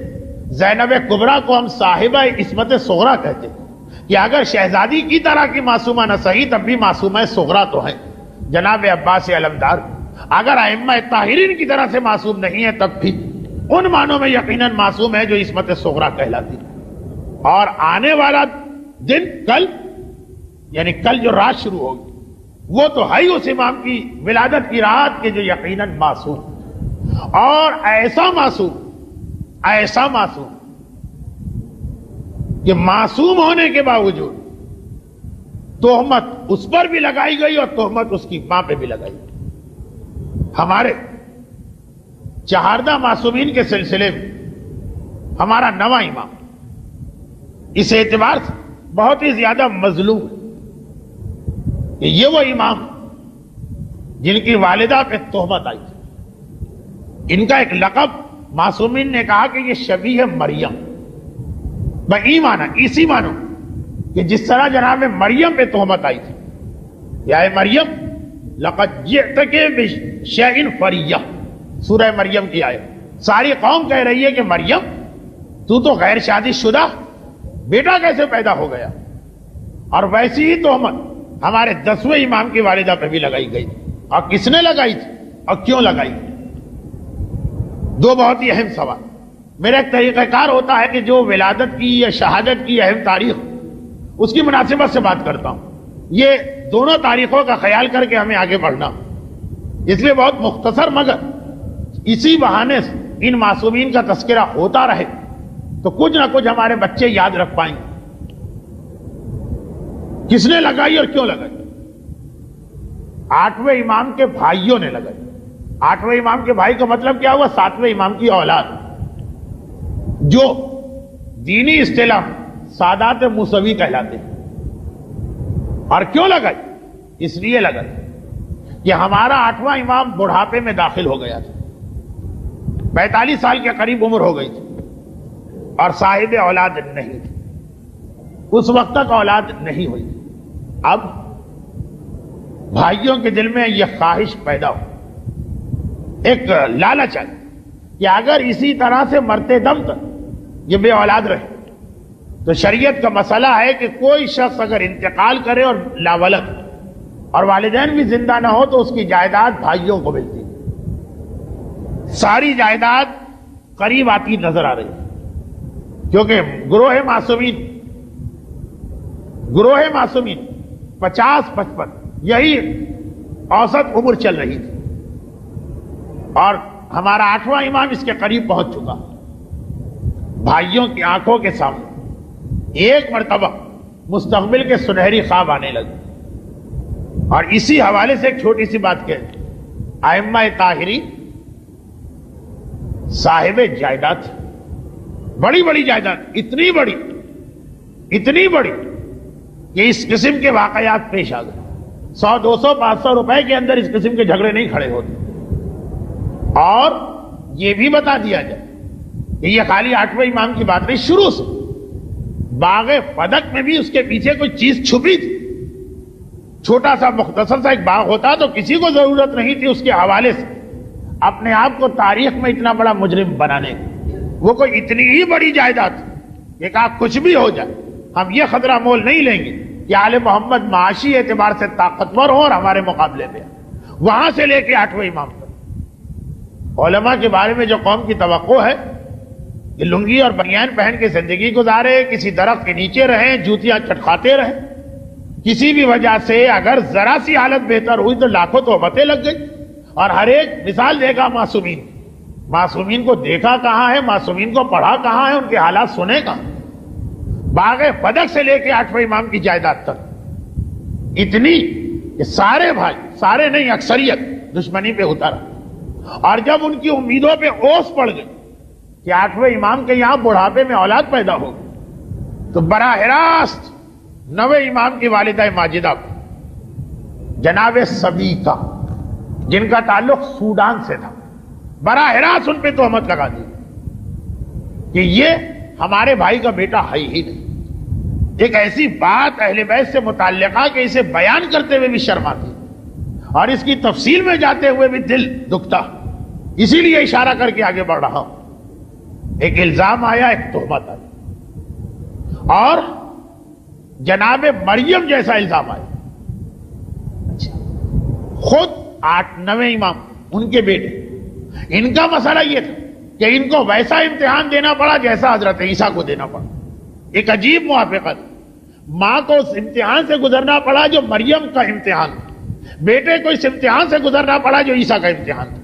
زینب کبریٰ کو ہم صاحبہ عصمت صغریٰ کہتے ہیں کہ اگر شہزادی کی طرح کی معصومہ نہ صحیح تب بھی معصومہ صغریٰ تو ہے، جناب عباس علمدار اگر ائمہ طاہرین کی طرح سے معصوم نہیں ہے تب بھی ان معنوں میں یقیناً معصوم ہے جو عصمت صغریٰ کہلاتی۔ اور آنے والا دن کل، یعنی کل جو رات شروع ہوگی، وہ تو ہے ہی اس امام کی ولادت کی رات کے جو یقیناً معصوم، اور ایسا معصوم کہ معصوم ہونے کے باوجود تہمت اس پر بھی لگائی گئی اور تہمت اس کی ماں پہ بھی لگائی گئی۔ ہمارے چہاردہ معصومین کے سلسلے میں ہمارا نواں امام اس اعتبار سے بہت ہی زیادہ مظلوم ہے کہ یہ وہ امام جن کی والدہ پہ تہمت آئی تھی۔ ان کا ایک لقب معصومین نے کہا کہ یہ شبیہ مریم، بئی معنی اسی معنی کہ جس طرح جناب مریم پہ تہمت آئی تھی، یا اے مریم لقد جئتک بشیء فریہ، سورہ مریم کی آیت۔ ساری قوم کہہ رہی ہے کہ مریم تو غیر شادی شدہ، بیٹا کیسے پیدا ہو گیا؟ اور ویسی ہی تہمت ہمارے 10ویں امام کی والدہ پہ بھی لگائی گئی، اور کس نے لگائی تھی اور کیوں لگائی تھی؟ دو بہت ہی اہم سوال۔ میرا ایک طریقہ کار ہوتا ہے کہ جو ولادت کی یا شہادت کی اہم تاریخ اس کی مناسبت سے بات کرتا ہوں، یہ دونوں تاریخوں کا خیال کر کے ہمیں آگے بڑھنا، اس لیے بہت مختصر، مگر اسی بہانے سے ان معصومین کا تذکرہ ہوتا رہے تو کچھ نہ کچھ ہمارے بچے یاد رکھ پائیں گے کس نے لگائی اور کیوں لگائی۔ 8ویں امام کے بھائیوں نے لگائی۔ 8ویں امام کے بھائی کا مطلب کیا ہوا؟ 7ویں امام کی اولاد، جو دینی اصطلاح سادات موسوی کہلاتے ہیں۔ اور کیوں لگائی؟ اس لیے لگائی کہ ہمارا 8واں امام بڑھاپے میں داخل ہو گیا تھا، 45 سال کے قریب عمر ہو گئی تھی، اور صاحب اولاد نہیں تھی، اس وقت تک اولاد نہیں ہوئی تھی۔ اب بھائیوں کے دل میں یہ خواہش پیدا ہو، ایک لالچ آئی کہ اگر اسی طرح سے مرتے دم تک یہ بے اولاد رہے تو شریعت کا مسئلہ ہے کہ کوئی شخص اگر انتقال کرے اور لاولد اور والدین بھی زندہ نہ ہو تو اس کی جائیداد بھائیوں کو ملتی۔ ساری جائیداد قریب آتی نظر آ رہی ہے، کیونکہ گروہ معصومین 50-55 یہی اوسط عمر چل رہی تھی، اور ہمارا 8واں امام اس کے قریب پہنچ چکا۔ بھائیوں کی آنکھوں کے سامنے ایک مرتبہ مستقبل کے سنہری خواب آنے لگے. اور اسی حوالے سے ایک چھوٹی سی بات کہہ، ائمہ طاہری صاحب جائیداد، بڑی بڑی جائیداد، اتنی بڑی کہ اس قسم کے واقعات پیش آ گئے. 100 200 500 روپے کے اندر اس قسم کے جھگڑے نہیں کھڑے ہوتے. اور یہ بھی بتا دیا جائے کہ یہ خالی 8ویں امام کی بات نہیں، شروع سے باغ فدق میں بھی اس کے پیچھے کوئی چیز چھپی تھی. چھوٹا سا مختصر سا ایک باغ ہوتا تو کسی کو ضرورت نہیں تھی اس کے حوالے سے اپنے آپ کو تاریخ میں اتنا بڑا مجرم بنانے کی. وہ کوئی اتنی ہی بڑی جائیداد تھی کہ کچھ بھی ہو جائے ہم یہ خطرہ مول نہیں لیں گے کہ آل محمد معاشی اعتبار سے طاقتور ہوں اور ہمارے مقابلے میں. وہاں سے لے کے 8ویں امام تک علماء کے بارے میں جو قوم کی توقع ہے کہ لنگی اور بنیان پہن کے زندگی گزارے، کسی درخت کے نیچے رہیں، جوتیاں چٹکھاتے رہیں، کسی بھی وجہ سے اگر ذرا سی حالت بہتر ہوئی تو لاکھوں تہمتیں لگ گئی. اور ہر ایک مثال دے گا معصومین کو دیکھا کہاں ہے، معصومین کو پڑھا کہاں ہے، ان کے حالات سنے کہاں. باغ فدق سے لے کے 8ویں امام کی جائیداد تک اتنی کہ سارے بھائی، سارے نہیں اکثریت دشمنی پہ اترا. اور جب ان کی امیدوں پہ اوس پڑ گئی کہ 8ویں امام کے یہاں بڑھاپے میں اولاد پیدا ہو تو براہ راست 9ویں امام کی والدہ ماجدہ جناب سبیکہ، جن کا تعلق سوڈان سے تھا، براہ راست ان پہ تہمت لگا دی کہ یہ ہمارے بھائی کا بیٹا ہے ہی نہیں. ایک ایسی بات اہل بیت سے متعلقہ کہ اسے بیان کرتے ہوئے بھی شرم آتی اور اس کی تفصیل میں جاتے ہوئے بھی دل دکھتا. اسی لیے اشارہ کر کے آگے بڑھ رہا ہوں. ایک الزام آیا، ایک تہمت آئی، اور جناب مریم جیسا الزام آیا. خود 9ویں امام ان کے بیٹے، ان کا مسئلہ یہ تھا کہ ان کو ویسا امتحان دینا پڑا جیسا حضرت عیسیٰ کو دینا پڑا. ایک عجیب موافقت. ماں کو اس امتحان سے گزرنا پڑا جو مریم کا امتحان تھا، بیٹے کو اس امتحان سے گزرنا پڑا جو عیسیٰ کا امتحان تھا.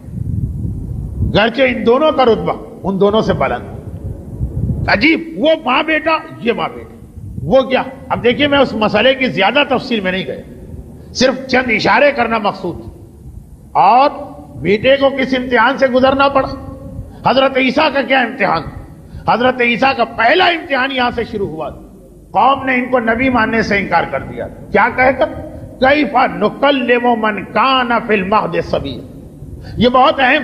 گرچہ ان دونوں کا رتبہ ان دونوں سے بلند. عجیب، وہ ماں بیٹا، یہ ماں بیٹا. وہ کیا؟ اب دیکھیے، میں اس مسئلے کی زیادہ تفصیل میں نہیں گیا، صرف چند اشارے کرنا مقصود. اور بیٹے کو کس امتحان سے گزرنا پڑا؟ حضرت عیسیٰ کا کیا امتحان؟ حضرت عیسیٰ کا پہلا امتحان یہاں سے شروع ہوا. قوم نے ان کو نبی ماننے سے انکار کر دیا. کیا کہہ کر؟ کیف نکلم من کان فی المہد صبیا. یہ بہت اہم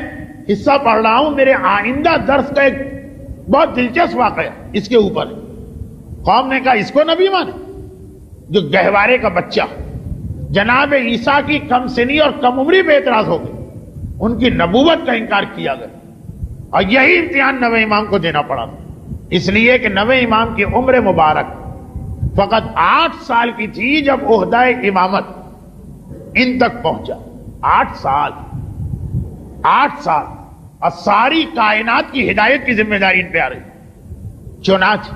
حصہ پڑھ رہا ہوں، میرے آئندہ درس کا ایک بہت دلچسپ واقعہ اس کے اوپر. قوم نے کہا اس کو نبی مانے جو گہوارے کا بچہ. جناب عیسیٰ کی کم سنی اور کم عمری پہ اعتراض ہو گئی، ان کی نبوت کا انکار کیا گیا. اور یہی امتحان 9ویں امام کو دینا پڑا، اس لیے کہ 9ویں امام کی عمر مبارک فقط 8 سال کی تھی جب عہدہ امامت ان تک پہنچا. 8 سال اور ساری کائنات کی ہدایت کی ذمہ داری ان پہ آ رہی. چنانچہ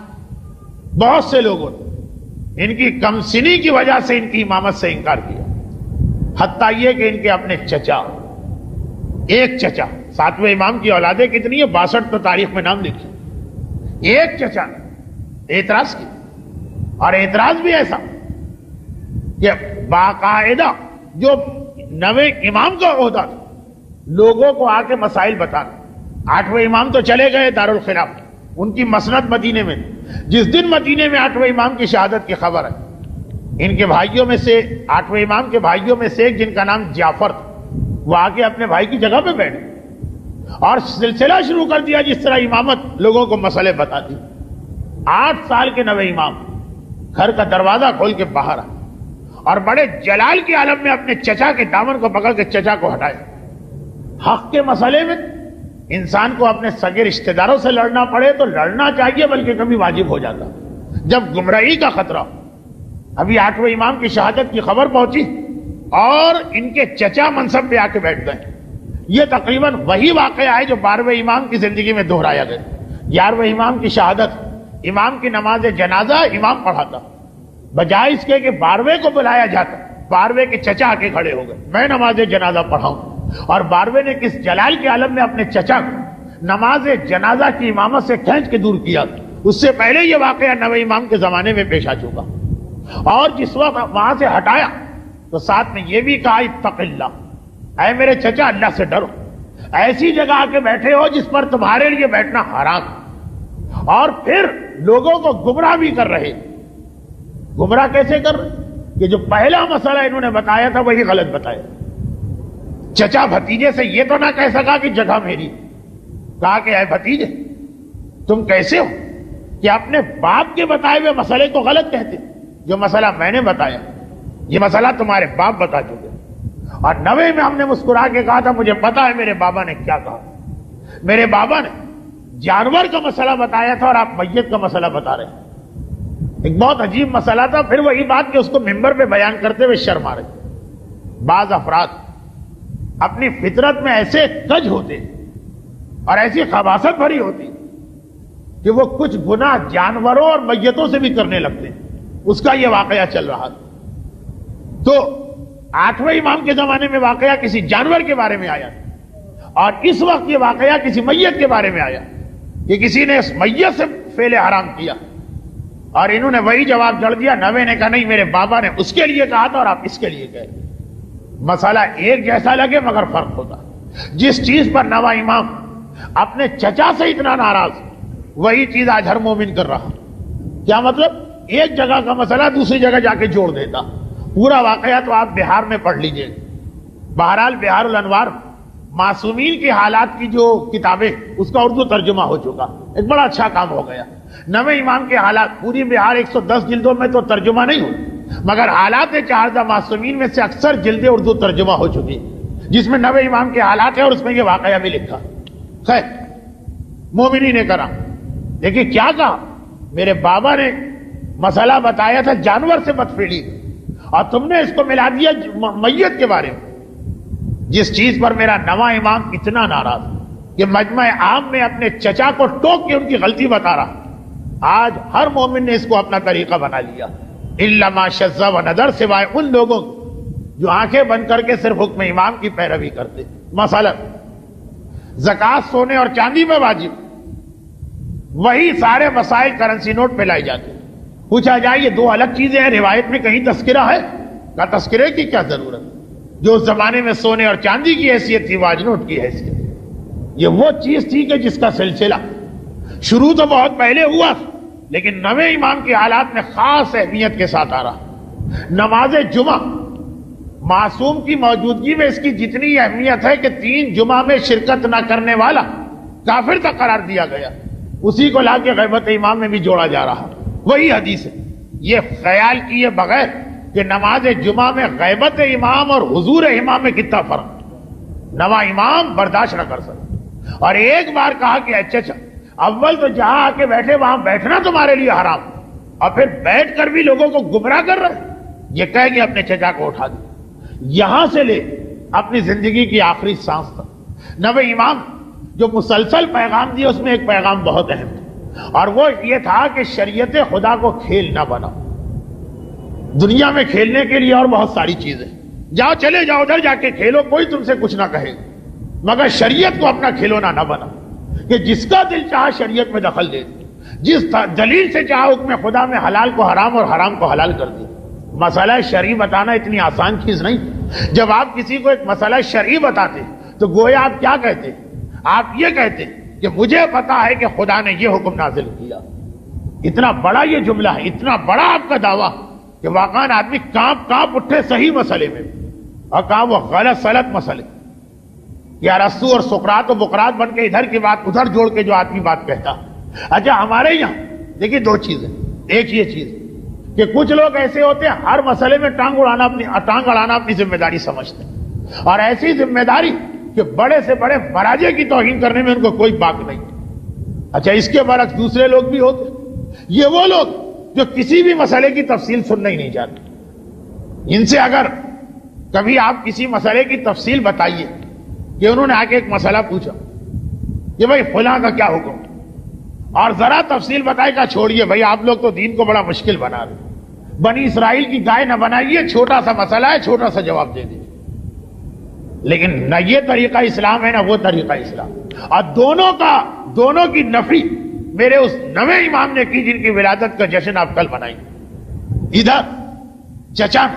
بہت سے لوگوں نے ان کی کم سنی کی وجہ سے ان کی امامت سے انکار کیا. حتیٰ یہ کہ ان کے اپنے چچا، ایک چچا، 7ویں امام کی اولادیں کتنی ہیں؟ 62 تو تاریخ میں نام لکھے. ایک چچا نے اعتراض کیا، اور اعتراض بھی ایسا کہ باقاعدہ جو 9ویں امام کا عہدہ تھا لوگوں کو آ کے مسائل بتانا. 8ویں امام تو چلے گئے دارالخلاف، ان کی مسند مدینے میں. جس دن مدینے میں 8ویں امام کی شہادت کی خبر ہے، ان کے بھائیوں میں سے 8ویں امام کے بھائیوں میں سے ایک جن کا نام جعفر تھا، وہ آ کے اپنے بھائی کی جگہ پہ بیٹھ اور سلسلہ شروع کر دیا جس طرح امامت لوگوں کو مسئلے بتاتی. 8 سال کے 9ویں امام گھر کا دروازہ کھول کے باہر آئے اور بڑے جلال کے عالم میں اپنے چچا کے دامن کو پکڑ کے چچا کو ہٹائے. حق کے مسئلے میں انسان کو اپنے سگے رشتہ داروں سے لڑنا پڑے تو لڑنا چاہیے، بلکہ کبھی واجب ہو جاتا جب گمراہی کا خطرہ. ابھی 8ویں امام کی شہادت کی خبر پہنچی اور ان کے چچا منصب پہ آ کے بیٹھ گئے. یہ تقریباً وہی واقعہ ہے جو 12ویں امام کی زندگی میں دہرایا گیا. 11ویں امام کی شہادت، امام کی نماز جنازہ امام پڑھاتا، بجائے اس کے کہ 12ویں کو بلایا جاتا، 12ویں کے چچا آ کے کھڑے ہو گئے، میں نماز جنازہ پڑھاؤں. اور 12ویں نے کس جلال کے عالم میں اپنے چچا کو نماز جنازہ کی امامت سے کھینچ کے دور کیا. اس سے پہلے یہ واقعہ نویں امام کے زمانے میں پیش آ چکا. اور جس وقت وہاں سے ہٹایا تو ساتھ میں یہ بھی کہا اتق اللہ، اے میرے چچا اللہ سے ڈرو. ایسی جگہ آ کے بیٹھے ہو جس پر تمہارے لیے بیٹھنا حرام، اور پھر لوگوں کو گمراہ بھی کر رہے. گمراہ کیسے کر رہے کہ جو پہلا مسئلہ انہوں نے بتایا تھا وہی غلط بتایا. چچا بھتیجے سے یہ تو نہ کہہ سکا کہ جگہ میری، کہا کہ اے بھتیجے تم کیسے ہو کہ اپنے باپ کے بتائے ہوئے مسئلے کو غلط کہتے. جو مسئلہ میں نے بتایا یہ مسئلہ تمہارے باپ بتا چکے. اور نویں میں ہم نے مسکرا کے کہا تھا مجھے پتا ہے میرے بابا نے کیا کہا. میرے بابا نے جانور کا مسئلہ بتایا تھا اور آپ میت کا مسئلہ بتا رہے ہیں. ایک بہت عجیب مسئلہ تھا. پھر وہی بات کہ اس کو ممبر پہ بیان کرتے ہوئے شرم آ رہی. بعض افراد اپنی فطرت میں ایسے کج ہوتے اور ایسی خباثت بھری ہوتی کہ وہ کچھ گناہ جانوروں اور میتوں سے بھی کرنے لگتے. اس کا یہ واقعہ چل رہا تھا. تو 8ویں امام کے زمانے میں واقعہ کسی جانور کے بارے میں آیا اور اس وقت یہ واقعہ کسی میت کے بارے میں آیا کہ کسی نے اس میت سے فعل حرام کیا. اور انہوں نے وہی جواب جڑ دیا. نویں نے کہا نہیں میرے بابا نے اس کے لیے کہا تھا اور آپ اس کے لیے کہے. مسئلہ ایک جیسا لگے مگر فرق ہوتا. جس چیز پر نواں امام اپنے چچا سے اتنا ناراض وہی چیز آج ہر مومن کر رہا. کیا مطلب؟ ایک جگہ کا مسئلہ دوسری جگہ جا کے جوڑ دیتا. پورا واقعہ تو آپ بہار میں پڑھ لیجئے. بہرحال بہار الانوار معصومین کی حالات کی جو کتابیں اس کا اردو ترجمہ ہو چکا. ایک بڑا اچھا کام ہو گیا. نویں امام کے حالات پوری بہار 110 جلدوں میں تو ترجمہ نہیں ہوئی مگر حالات چہاردہ معصومین میں سے اکثر جلدیں اردو ترجمہ ہو چکی جس میں نویں امام کے حالات ہیں اور اس میں یہ واقعہ بھی لکھا. خیر مومنین نے کرا دیکھیے کیا کہا. میرے بابا نے مسئلہ بتایا تھا جانور سے بدفعلی اور تم نے اس کو ملا دیا میت کے بارے میں. جس چیز پر میرا نواں امام اتنا ناراض کہ مجمع عام میں اپنے چچا کو ٹوک کے ان کی غلطی بتا رہا. آج ہر مومن نے اس کو اپنا طریقہ بنا لیا. الا ما شذ و ندر، سوائے ان لوگوں جو آنکھیں بند کر کے صرف حکم امام کی پیروی کرتے. مثلا زکوٰۃ سونے اور چاندی میں واجب، وہی سارے مسائل کرنسی نوٹ پہ لائے جاتے. پوچھا جائے یہ دو الگ چیزیں ہیں، روایت میں کہیں تذکرہ ہے؟ کا تذکرے کی کیا ضرورت؟ جو اس زمانے میں سونے اور چاندی کی حیثیت تھی واج نوٹ کی حیثیت. یہ وہ چیز تھی کہ جس کا سلسلہ شروع تو بہت پہلے ہوا لیکن نویں امام کی حالات میں خاص اہمیت کے ساتھ آ رہا. نماز جمعہ معصوم کی موجودگی میں اس کی جتنی اہمیت ہے کہ 3 جمعہ میں شرکت نہ کرنے والا کافر تک قرار دیا گیا، اسی کو لا کے غیبت امام میں بھی جوڑا جا رہا. وہی حدیث ہے. یہ خیال کیے بغیر کہ نماز جمعہ میں غیبت امام اور حضور امام میں کتنا فرق. نواں امام برداشت نہ کر سکتا اور ایک بار کہا کہ اچھا اول تو جہاں آ کے بیٹھے وہاں بیٹھنا تمہارے لیے حرام اور پھر بیٹھ کر بھی لوگوں کو گمراہ کر رہے. یہ کہہ کے اپنے چچا کو اٹھا دیا. یہاں سے لے اپنی زندگی کی آخری سانس تک نویں امام جو مسلسل پیغام دیا اس میں ایک پیغام بہت اہم تھا اور وہ یہ تھا کہ شریعت خدا کو کھیل نہ بناؤ. دنیا میں کھیلنے کے لیے اور بہت ساری چیزیں، جاؤ چلے جاؤ ادھر جا کے کھیلو، کوئی تم سے کچھ نہ کہے مگر شریعت کو اپنا کھلونا نہ بنا کہ جس کا دل چاہا شریعت میں دخل دے دے، جس دلیل سے چاہا حکم خدا میں حلال کو حرام اور حرام کو حلال کر دے. مسئلہ شرعی بتانا اتنی آسان چیز نہیں. جب آپ کسی کو ایک مسئلہ شرعی بتاتے تو گویا آپ کیا کہتے؟ آپ یہ کہتے کہ مجھے پتا ہے کہ خدا نے یہ حکم نازل کیا. اتنا بڑا یہ جملہ ہے، اتنا بڑا آپ کا دعویٰ کہ واقعاً آدمی کانپ اٹھے صحیح مسئلے میں اور کہا وہ غلط سلط مسئلے. یا رسو اور سقراط و بقرات بن کے ادھر کی بات ادھر جوڑ کے جو آدمی بات کہتا. اچھا ہمارے یہاں دیکھیے 2 چیزیں. ایک یہ چیز کہ کچھ لوگ ایسے ہوتے ہیں ہر مسئلے میں ٹانگ اڑانا اپنی ذمہ داری سمجھتے ہیں اور ایسی ذمہ داری کہ بڑے سے بڑے مراجع کی توہین کرنے میں ان کو کوئی باک نہیں. اچھا اس کے برعکس دوسرے لوگ بھی ہوتے. یہ وہ لوگ جو کسی بھی مسئلے کی تفصیل سننا ہی نہیں چاہتے. ان سے اگر کبھی آپ کسی مسئلے کی تفصیل بتائیے کہ انہوں نے آ کے ایک مسئلہ پوچھا کہ بھائی فلاں کا کیا حکم اور ذرا تفصیل بتائے گا چھوڑیے بھائی آپ لوگ تو دین کو بڑا مشکل بنا رہے. بنی اسرائیل کی گائے نہ بنائیے، چھوٹا سا مسئلہ ہے چھوٹا سا جواب دے دیجیے. لیکن نہ یہ طریقہ اسلام ہے نہ وہ طریقہ اسلام. اور دونوں کی نفی میرے اس نویں امام نے کی جن کی ولادت کا جشن آپ کل منائیں. ادھر چچا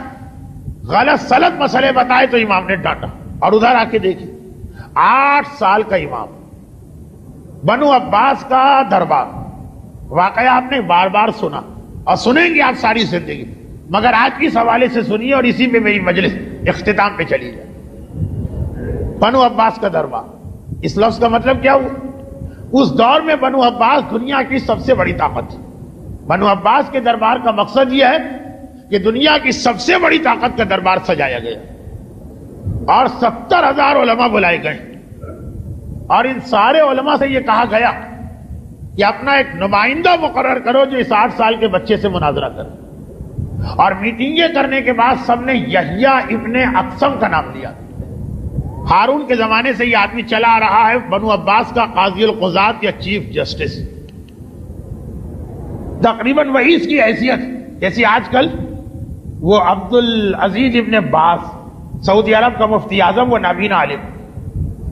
غلط سلط مسئلے بتائے تو امام نے ڈانٹا, اور ادھر آ کے دیکھیے 8 سال کا امام, بنو عباس کا دربار. واقعہ آپ نے بار بار سنا اور سنیں گے آپ ساری زندگی, مگر آج کی حوالے سے سنیے اور اسی پہ میری مجلس اختتام پہ چلی جائے. بنو عباس کا دربار, اس لفظ کا مطلب کیا ہوا؟ اس دور میں بنو عباس دنیا کی سب سے بڑی طاقت تھی. بنو عباس کے دربار کا مقصد یہ ہے کہ دنیا کی سب سے بڑی طاقت کا دربار سجایا گیا اور 70,000 علماء بلائے گئے, اور ان سارے علماء سے یہ کہا گیا کہ اپنا ایک نمائندہ مقرر کرو جو اس 8 سال کے بچے سے مناظرہ کرے. اور میٹنگیں کرنے کے بعد سب نے یحییٰ ابن اقسم کا نام لیا. ہارون کے زمانے سے یہ آدمی چلا آ رہا ہے, بنو عباس کا قاضی القضات یا چیف جسٹس. تقریباً وہی اس کی حیثیت جیسی آج کل وہ عبد العزیز ابن باز سعودی عرب کا مفتی اعظم و نابینا عالم.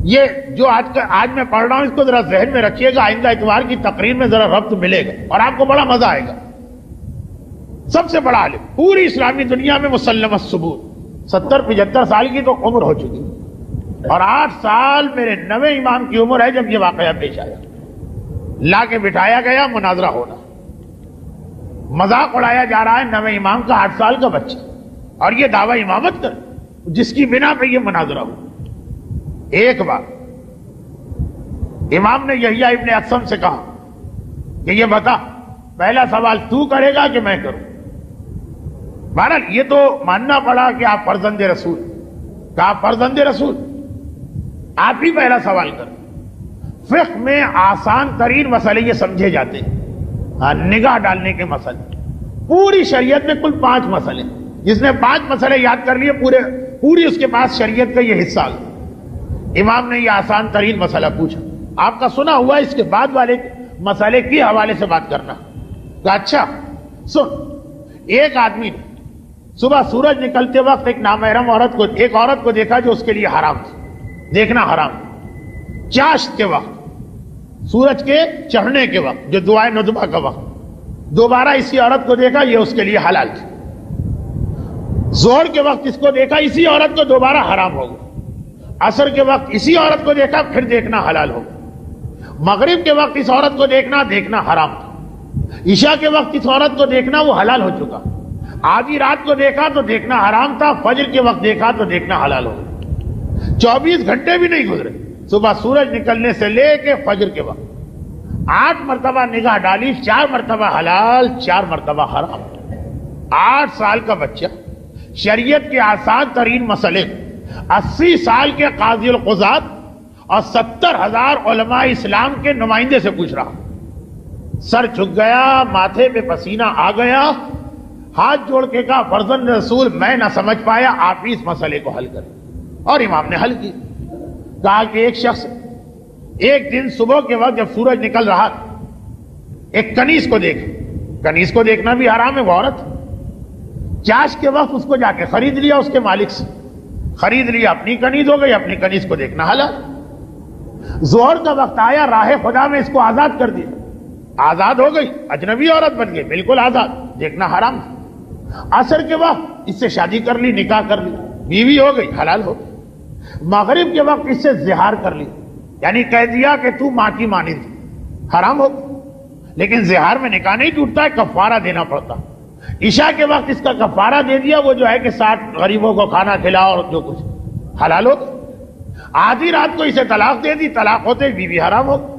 یہ جو آج میں پڑھ رہا ہوں اس کو ذرا ذہن میں رکھیے گا, آئندہ اتوار کی تقریر میں ذرا ربط ملے گا اور آپ کو بڑا مزہ آئے گا. سب سے بڑا عالم پوری اسلامی دنیا میں مسلم الثبوت, 70-75 سال کی تو عمر ہو چکی, اور 8 سال میرے نویں امام کی عمر ہے جب یہ واقعہ پیش آیا. لا کے بٹھایا گیا, مناظرہ ہونا, مذاق اڑایا جا رہا ہے نویں امام کا 8 سال کا بچہ, اور یہ دعویٰ امامت کر جس کی بنا پہ یہ مناظرہ ہو. ایک بار امام نے یحییٰ ابن اقسم سے کہا کہ یہ بتا پہلا سوال تو کرے گا کہ میں کروں. بہرحال یہ تو ماننا پڑا کہ آپ فرزند رسول, کہا فرزند رسول آپ ہی پہلا سوال کریں. فقہ میں آسان ترین مسئلے یہ سمجھے جاتے ہیں, نگاہ ڈالنے کے مسئلے. پوری شریعت میں کل 5 مسئلے, جس نے 5 مسئلے یاد کر لیے پوری اس کے پاس شریعت کا یہ حصہ. امام نے یہ آسان ترین مسئلہ پوچھا. آپ کا سنا ہوا اس کے بعد والے مسئلے کے حوالے سے بات کرنا. کہ اچھا سن, ایک آدمی نے صبح سورج نکلتے وقت ایک نامحرم ایک عورت کو دیکھا جو اس کے لیے حرام تھی, دیکھنا حرام. چاشت کے وقت, سورج کے چڑھنے کے وقت جو دعائے ندبہ کا وقت, دوبارہ اسی عورت کو دیکھا, یہ اس کے لیے حلال تھی. ظہر کے وقت اس کو دیکھا, اسی عورت کو دوبارہ حرام ہوگا. عصر کے وقت اسی عورت کو دیکھا, پھر دیکھنا حلال ہوگا. مغرب کے وقت اس عورت کو دیکھنا حرام تھا. عشاء کے وقت اس عورت کو دیکھنا وہ حلال ہو چکا. آدھی رات کو دیکھا تو دیکھنا حرام تھا, فجر کے وقت دیکھا تو دیکھنا حلال ہوگا. 24 گھنٹے بھی نہیں گزرے صبح سورج نکلنے سے لے کے فجر کے وقت, 8 مرتبہ نگاہ ڈالی, 4 مرتبہ حلال, 4 مرتبہ حرام. 8 سال کا بچہ شریعت کے آسان ترین مسئلے 80 سال کے قاضی القضات اور 70,000 علماء اسلام کے نمائندے سے پوچھ رہا. سر جھک گیا, ماتھے پہ پسینہ آ گیا, ہاتھ جوڑ کے کہا فرزند رسول میں نہ سمجھ پایا, آپ ہی اس مسئلے کو حل کریں. اور امام نے حل کی. کہا کہ ایک شخص ایک دن صبح کے وقت جب سورج نکل رہا ایک کنیز کو دیکھے. کنیز کو دیکھنا بھی حرام ہے, وہ عورت. چاش کے وقت اس کو جا کے خرید لیا, اس کے مالک سے خرید لیا, اپنی کنیز ہو گئی, اپنی کنیز کو دیکھنا حلال. ظہر کا وقت آیا, راہ خدا میں اس کو آزاد کر دیا, آزاد ہو گئی, اجنبی عورت بن گئی, بالکل آزاد, دیکھنا حرام تھا. عصر کے وقت اس سے شادی کر لی, نکاح کر لی, بیوی ہو گئی, حلال ہو گئی. مغرب کے وقت اس سے زہار کر لی, یعنی کہہ دیا کہ تو ماں کی مانند, حرام ہو گئی. لیکن زہار میں نکاح نہیں ٹوٹتا ہے, کفارہ دینا پڑتا. عشاء کے وقت اس کا کفارہ دے دیا, وہ جو ہے کہ 60 غریبوں کو کھانا کھلاؤ اور جو کچھ, حلال ہو گئی. آدھی رات کو اسے طلاق دے دی, طلاق ہوتے بیوی حرام ہو گئی.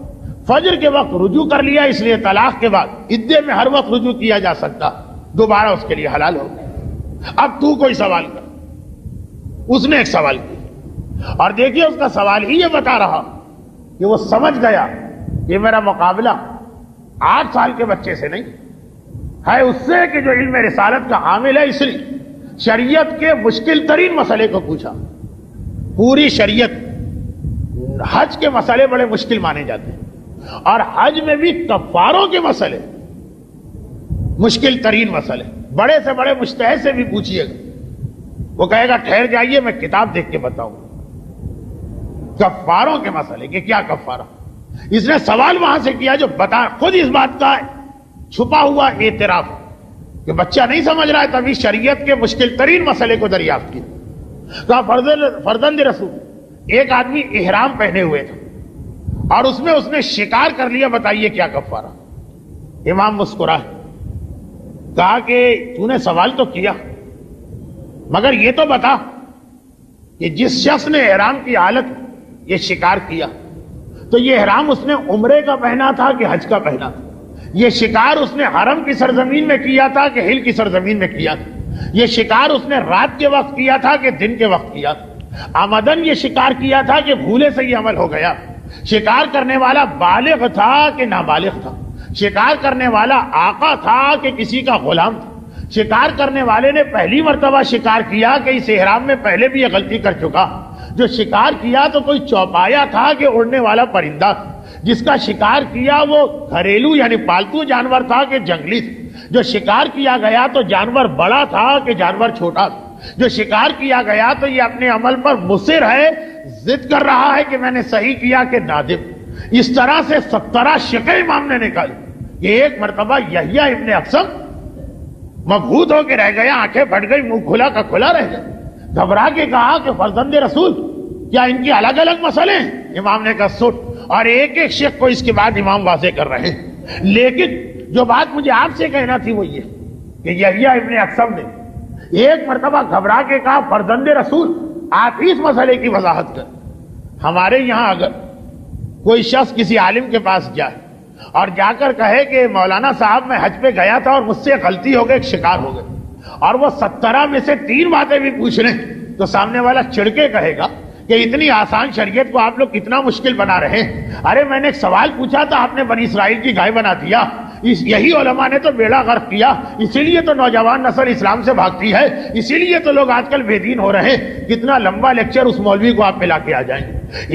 فجر کے وقت رجوع کر لیا, اس لیے طلاق کے بعد عدے میں ہر وقت رجوع کیا جا سکتا, دوبارہ اس کے لیے حلال ہو گئی. اب تو کوئی سوال کر. اس نے ایک سوال کیا, اور دیکھیے اس کا سوال ہی یہ بتا رہا کہ وہ سمجھ گیا کہ میرا مقابلہ 8 سال کے بچے سے نہیں ہے, اس سے کہ جو علم رسالت کا حامل ہے. اس لیے شریعت کے مشکل ترین مسئلے کو پوچھا. پوری شریعت حج کے مسئلے بڑے مشکل مانے جاتے ہیں, اور حج میں بھی کفاروں کے مسئلے مشکل ترین مسئلے. بڑے سے بڑے مجتہد سے بھی پوچھیے گا, وہ کہے گا ٹھہر جائیے میں کتاب دیکھ کے بتاؤں. کفاروں کے مسئلے کہ کیا کفارہ. اس نے سوال وہاں سے کیا جو بتا خود اس بات کا چھپا ہوا اعتراف کہ بچہ نہیں سمجھ رہا ہے, تبھی شریعت کے مشکل ترین مسئلے کو دریافت کیا. کہا فرزند رسول, ایک آدمی احرام پہنے ہوئے تھا اور اس نے شکار کر لیا, بتائیے کیا کفارہ. امام مسکرا, کہا کہ تو نے سوال تو کیا, مگر یہ تو بتا کہ جس شخص نے احرام کی حالت یہ شکار کیا تو یہ احرام اس نے عمرے کا پہنا تھا کہ حج کا پہنا تھا؟ یہ شکار اس نے حرم کی سرزمین میں کیا تھا کہ ہل کی سرزمین میں کیا تھا؟ یہ شکار اس نے رات کے وقت کیا تھا کہ دن کے وقت کیا تھا؟ آمدن یہ شکار کیا تھا کہ بھولے سے یہ عمل ہو گیا؟ شکار کرنے والا بالغ تھا کہ نابالغ تھا؟ شکار کرنے والا آقا تھا کہ کسی کا غلام تھا؟ شکار کرنے والے نے پہلی مرتبہ شکار کیا کہ اس احرام میں پہلے بھی یہ غلطی کر چکا؟ جو شکار کیا تو کوئی چوپایا تھا کہ اڑنے والا پرندہ تھا؟ جس کا شکار کیا وہ گھریلو یعنی پالتو جانور تھا کہ جنگلی تھا؟ جو شکار کیا گیا تو جانور بڑا تھا کہ جانور چھوٹا تھا؟ جو شکار کیا گیا تو یہ اپنے عمل پر مصر ہے, ضد کر رہا ہے کہ میں نے صحیح کیا کہ نادم. اس طرح سے 17 شقیں امام نے نکالی. یہ ایک مرتبہ یحییٰ ابن اقسم مبہوت ہو کے رہ گیا, آنکھیں پھٹ گئی, منہ کھلا کا کھلا رہ گیا. گھبرا کے کہا کہ فرزند رسول کیا ان کی الگ الگ مسئلے ہیں؟ امام نے کہا سٹ, اور ایک ایک شیخ کو اس کے بعد امام واضح کر رہے ہیں. لیکن جو بات مجھے آپ سے کہنا تھی وہ یہ کہ یحییٰ ابن اقسم نے ایک مرتبہ گھبرا کے کہا فرزند رسول آپ اس مسئلے کی وضاحت کر. ہمارے یہاں اگر کوئی شخص کسی عالم کے پاس جائے اور جا کر کہے کہ مولانا صاحب میں حج پہ گیا تھا اور مجھ سے غلطی ہو گئی, ایک شکار ہو گئی, اور وہ 17 میں سے 3 باتیں بھی پوچھ لیں تو سامنے والا چڑھ کے کہے گا کہ اتنی آسان شریعت کو آپ لوگ کتنا مشکل بنا رہے ہیں. ارے میں نے ایک سوال پوچھا تھا, آپ نے بنی اسرائیل کی گائے بنا دیا. یہی علماء نے تو بیڑا غرق کیا, اسی لیے تو نوجوان نسل اسلام سے بھاگتی ہے, اسی لیے تو لوگ آج کل بے دین ہو رہے ہیں. کتنا لمبا لیکچر اس مولوی کو آپ ملا کے آ جائیں.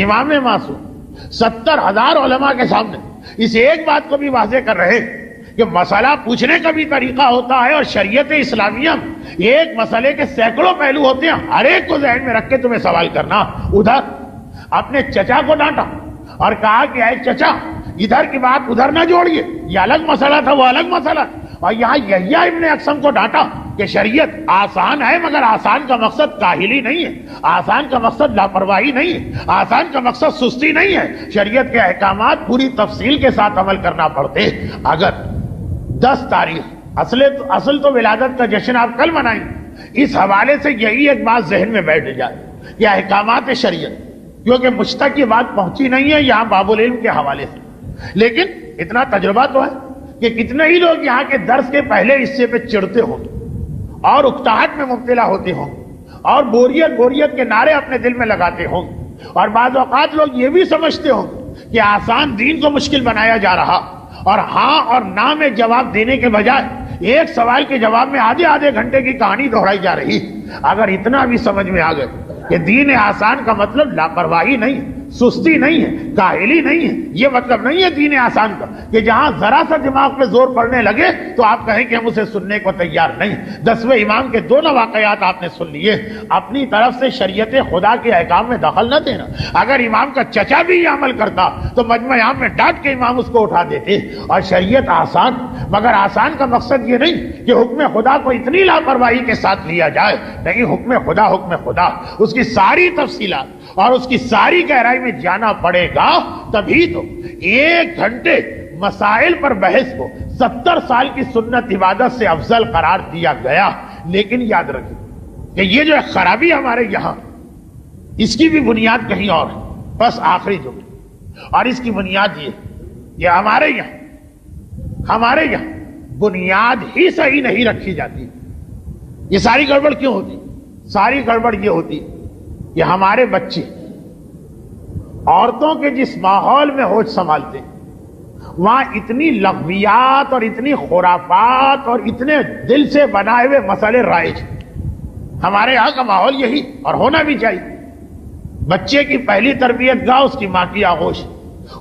امام معصوم 70,000 علماء کے سامنے اس ایک بات کو بھی واضح کر رہے کہ مسئلہ پوچھنے کا بھی طریقہ ہوتا ہے, اور شریعت اسلامیہ ایک مسئلے کے سینکڑوں پہلو ہوتے ہیں. ہر ایک کو ذہن میں رکھ کے تمہیں سوال کرنا. ادھر اپنے چچا کو ڈانٹا اور کہا کہ اے چچا ادھر کی بات ادھر نہ جوڑیے, یہ الگ مسئلہ تھا وہ الگ مسئلہ. اور یہاں یحییٰ ابن اقسم کو ڈانٹا کہ شریعت آسان ہے, مگر آسان کا مقصد کاہلی نہیں ہے, آسان کا مقصد لاپرواہی نہیں ہے, آسان کا مقصد سستی نہیں ہے. شریعت کے احکامات پوری تفصیل کے ساتھ عمل کرنا پڑتے. اگر 10 تاریخ اصل تو ولادت کا جشن آپ کل منائیں, اس حوالے سے یہی ایک بات ذہن میں بیٹھ جائے کہ احکامات شریعت, کیونکہ مجھ تک یہ بات پہنچی نہیں ہے یہاں باب العلم کے حوالے سے, لیکن اتنا تجربہ تو ہے کہ کتنے ہی لوگ یہاں کے درس کے پہلے حصے پہ چڑھتے ہوں اور اکتاہٹ میں مبتلا ہوتے ہوں اور بوریت کے نعرے اپنے دل میں لگاتے ہوں, اور بعض اوقات لوگ یہ بھی سمجھتے ہوں کہ آسان دین کو مشکل بنایا جا رہا, اور ہاں اور نہ میں جواب دینے کے بجائے ایک سوال کے جواب میں آدھے گھنٹے کی کہانی دہرائی جا رہی. اگر اتنا بھی سمجھ میں آ گئے کہ دین آسان کا مطلب لاپرواہی نہیں, سستی نہیں ہے, کاہلی نہیں ہے, یہ مطلب نہیں ہے دین آسان کا کہ جہاں ذرا سا دماغ پہ زور پڑنے لگے تو آپ کہیں کہ ہم اسے سننے کو تیار نہیں. 10ویں امام کے 2 واقعات آپ نے سن لیے. اپنی طرف سے شریعت خدا کے احکام میں دخل نہ دینا. اگر امام کا چچا بھی یہ عمل کرتا تو مجمع عام میں ڈانٹ کے امام اس کو اٹھا دیتے. اور شریعت آسان, مگر آسان کا مقصد یہ نہیں کہ حکم خدا کو اتنی لاپرواہی کے ساتھ لیا جائے. نہیں, حکم خدا اس کی ساری تفصیلات اور اس کی ساری گہرائی میں جانا پڑے گا, تبھی تو 1 گھنٹے مسائل پر بحث کو 70 سال کی سنت عبادت سے افضل قرار دیا گیا. لیکن یاد رکھیں کہ یہ جو خرابی ہمارے یہاں, اس کی بھی بنیاد کہیں اور ہے. بس آخری جملہ, اور اس کی بنیاد یہ ہمارے یہاں بنیاد ہی صحیح نہیں رکھی جاتی. یہ ساری گڑبڑ کیوں ہوتی؟ ساری گڑبڑ یہ ہوتی کہ ہمارے بچے عورتوں کے جس ماحول میں ہوش سنبھالتے وہاں اتنی لغویات اور اتنی خرافات اور اتنے دل سے بنائے ہوئے مسئلے رائج. ہمارے یہاں کا ماحول یہی اور ہونا بھی چاہیے. بچے کی پہلی تربیت گاہ اس کی ماں کی آغوش,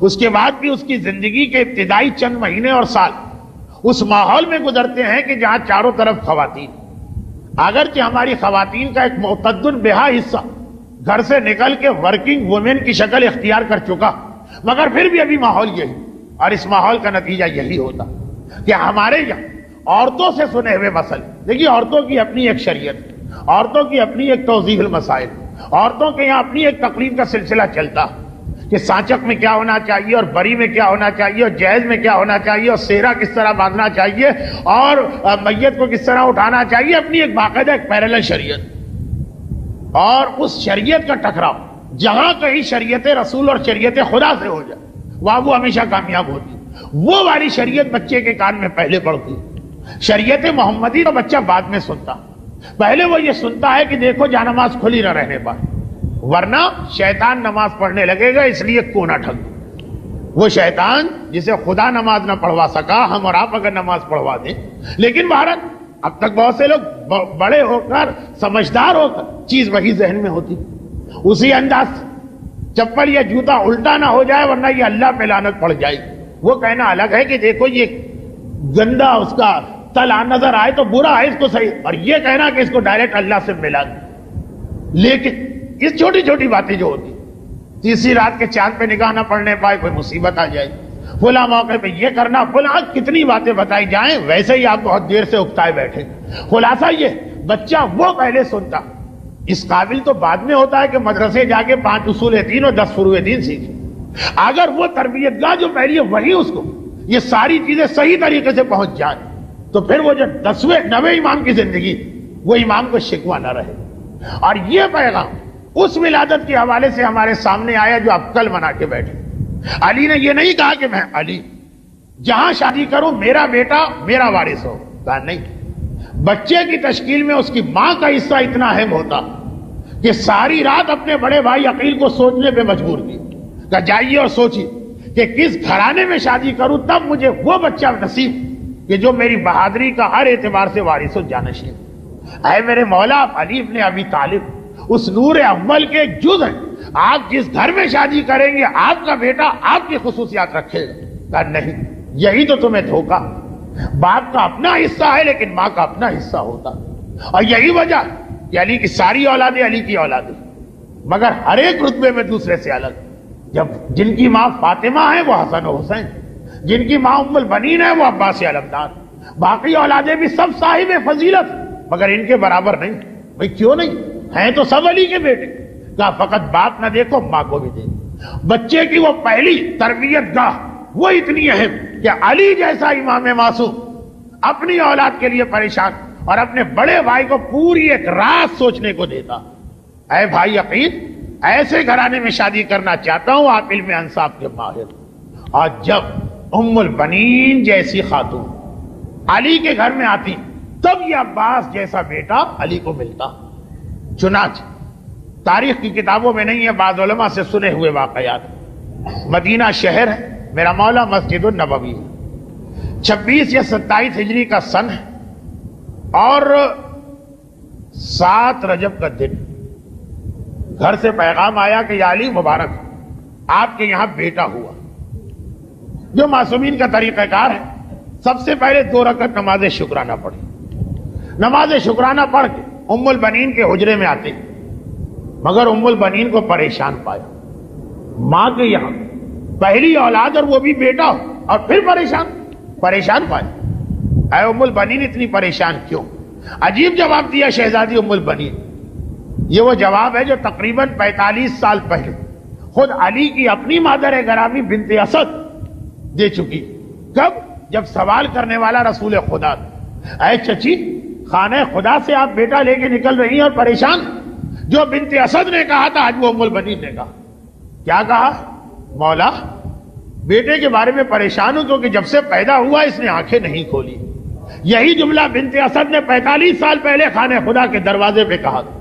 اس کے بعد بھی اس کی زندگی کے ابتدائی چند مہینے اور سال اس ماحول میں گزرتے ہیں کہ جہاں چاروں طرف خواتین. اگرچہ ہماری خواتین کا ایک معتدل بہا حصہ گھر سے نکل کے ورکنگ وومن کی شکل اختیار کر چکا، مگر پھر بھی ابھی ماحول یہی، اور اس ماحول کا نتیجہ یہی ہوتا کہ ہمارے یہاں عورتوں سے سنے ہوئے مسئلے، دیکھیے عورتوں کی اپنی ایک شریعت، عورتوں کی اپنی ایک توضیح المسائل، عورتوں کے یہاں اپنی ایک تقریب کا سلسلہ چلتا کہ سانچک میں کیا ہونا چاہیے اور بری میں کیا ہونا چاہیے اور جہیز میں کیا ہونا چاہیے اور سہرا کس طرح باندھنا چاہیے اور میت کو کس طرح اٹھانا چاہیے، اپنی ایک باقاعدہ ایک پیرالل شریعت۔ اور اس شریعت کا ٹکراؤ جہاں کہیں شریعت رسول اور شریعت خدا سے ہو جائے وہاں وہ ہمیشہ کامیاب ہوتی، وہ والی شریعت بچے کے کان میں پہلے پڑتی، شریعت محمدی تو بچہ بعد میں سنتا، پہلے وہ یہ سنتا ہے کہ دیکھو جانماز کھلی نہ رہنے پائے ورنہ شیطان نماز پڑھنے لگے گا، اس لیے کو نہ ٹھگ۔ وہ شیطان جسے خدا نماز نہ پڑھوا سکا، ہم اور آپ اگر نماز پڑھوا دیں، لیکن بھارت اب تک بہت سے لوگ بڑے ہو کر سمجھدار ہو کر چیز وہی ذہن میں ہوتی، اسی انداز سے چپل یا جوتا الٹا نہ ہو جائے ورنہ یہ اللہ پہ لعنت پڑ جائے۔ وہ کہنا الگ ہے کہ دیکھو یہ گندا اس کا تلا نظر آئے تو برا ہے، اس کو صحیح، اور یہ کہنا کہ اس کو ڈائریکٹ اللہ سے ملا دیں۔ لیکن یہ چھوٹی چھوٹی باتیں جو ہوتی، تیسری رات کے چاند پہ نگاہ نہ پڑنے پائے کوئی مصیبت آ جائے، فلاں موقع پہ یہ کرنا، فلاں کتنی باتیں بتائی جائیں ویسے ہی آپ بہت دیر سے اکتائے بیٹھے۔ خلاصہ یہ بچہ وہ پہلے سنتا، اس قابل تو بعد میں ہوتا ہے کہ مدرسے جا کے 5 اصول دین اور 10 فروع دین سیکھے۔ اگر وہ تربیت گاہ جو پہلی ہے وہی اس کو یہ ساری چیزیں صحیح طریقے سے پہنچ جائیں تو پھر وہ جو 10ویں 9ویں امام کی زندگی وہ امام کو شکوہ نہ رہے۔ اور یہ پیغام اس ولادت کے حوالے سے ہمارے سامنے آیا جو آپ کل منا کے بیٹھے۔ علی نے یہ نہیں کہا کہ میں علی جہاں شادی کروں میرا بیٹا میرا وارث ہو، کہا نہیں، بچے کی تشکیل میں اس کی ماں کا حصہ اتنا اہم ہوتا کہ ساری رات اپنے بڑے بھائی عقیل کو سوچنے پہ مجبور کی کہ جائیے اور سوچیے کہ کس گھرانے میں شادی کروں تب مجھے وہ بچہ نصیب کہ جو میری بہادری کا ہر اعتبار سے وارث و جانشین۔ اے میرے مولا، علی ابن ابی طالب اس نور اول کے ایک جز ہیں، آپ جس گھر میں شادی کریں گے آپ کا بیٹا آپ کی خصوصیات رکھے گا۔ کہا نہیں، یہی تو تمہیں دھوکا، باپ کا اپنا حصہ ہے لیکن ماں کا اپنا حصہ ہوتا، اور یہی وجہ کہ علی کی ساری اولادیں علی کی اولادیں مگر ہر ایک رتبے میں دوسرے سے الگ۔ جب جن کی ماں فاطمہ ہے وہ حسن و حسین، جن کی ماں ام البنین ہے وہ عباس علمدار، باقی اولادیں بھی سب صاحب فضیلت مگر ان کے برابر نہیں۔ بھئی کیوں نہیں؟ ہیں تو سب علی کے بیٹے۔ کہا فقط باپ نہ دیکھو ماں کو بھی دیکھو۔ بچے کی وہ پہلی تربیت گاہ وہ اتنی اہم کہ علی جیسا امام معصوم اپنی اولاد کے لیے پریشان اور اپنے بڑے بھائی کو پوری ایک رات سوچنے کو دیتا۔ اے بھائی عقیل، ایسے گھرانے میں شادی کرنا چاہتا ہوں آپ علم انصاف کے ماہر۔ اور جب ام البنین جیسی خاتون علی کے گھر میں آتی تب یہ عباس جیسا بیٹا علی کو ملتا۔ چنانچہ تاریخ کی کتابوں میں نہیں ہے، بعض علماء سے سنے ہوئے واقعات، مدینہ شہر ہے، میرا مولا مسجد النبوی ہے، 26 یا 27 ہجری کا سن ہے اور 7 رجب کا دن گھر سے پیغام آیا کہ یا علی مبارک آپ کے یہاں بیٹا ہوا۔ جو معصومین کا طریقہ کار ہے سب سے پہلے 2 رکعت نماز شکرانہ پڑھی، نماز شکرانہ پڑھ کے ام البنین کے حجرے میں آتے مگر ام البنین کو پریشان پایا، ماں کے یہاں پہلی اولاد اور وہ بھی بیٹا اور پھر پریشان پایا۔ اے ام البنین اتنی پریشان کیوں؟ عجیب جواب دیا شہزادی ام البنین۔ یہ وہ جواب ہے جو تقریباً 45 سال پہلے خود علی کی اپنی مادر گرامی بنت اسد دے چکی۔ کب؟ جب سوال کرنے والا رسول خدا، اے چچی خانہ خدا سے آپ بیٹا لے کے نکل رہی ہیں اور پریشان؟ جو بنت اسد نے کہا تھا آج وہ ام البنین نے کہا۔ کیا کہا؟ مولا بیٹے کے بارے میں پریشان ہوں کیونکہ جب سے پیدا ہوا اس نے آنکھیں نہیں کھولی۔ یہی جملہ بنت اسد نے 45 سال پہلے خانہ خدا کے دروازے پہ کہا تھا،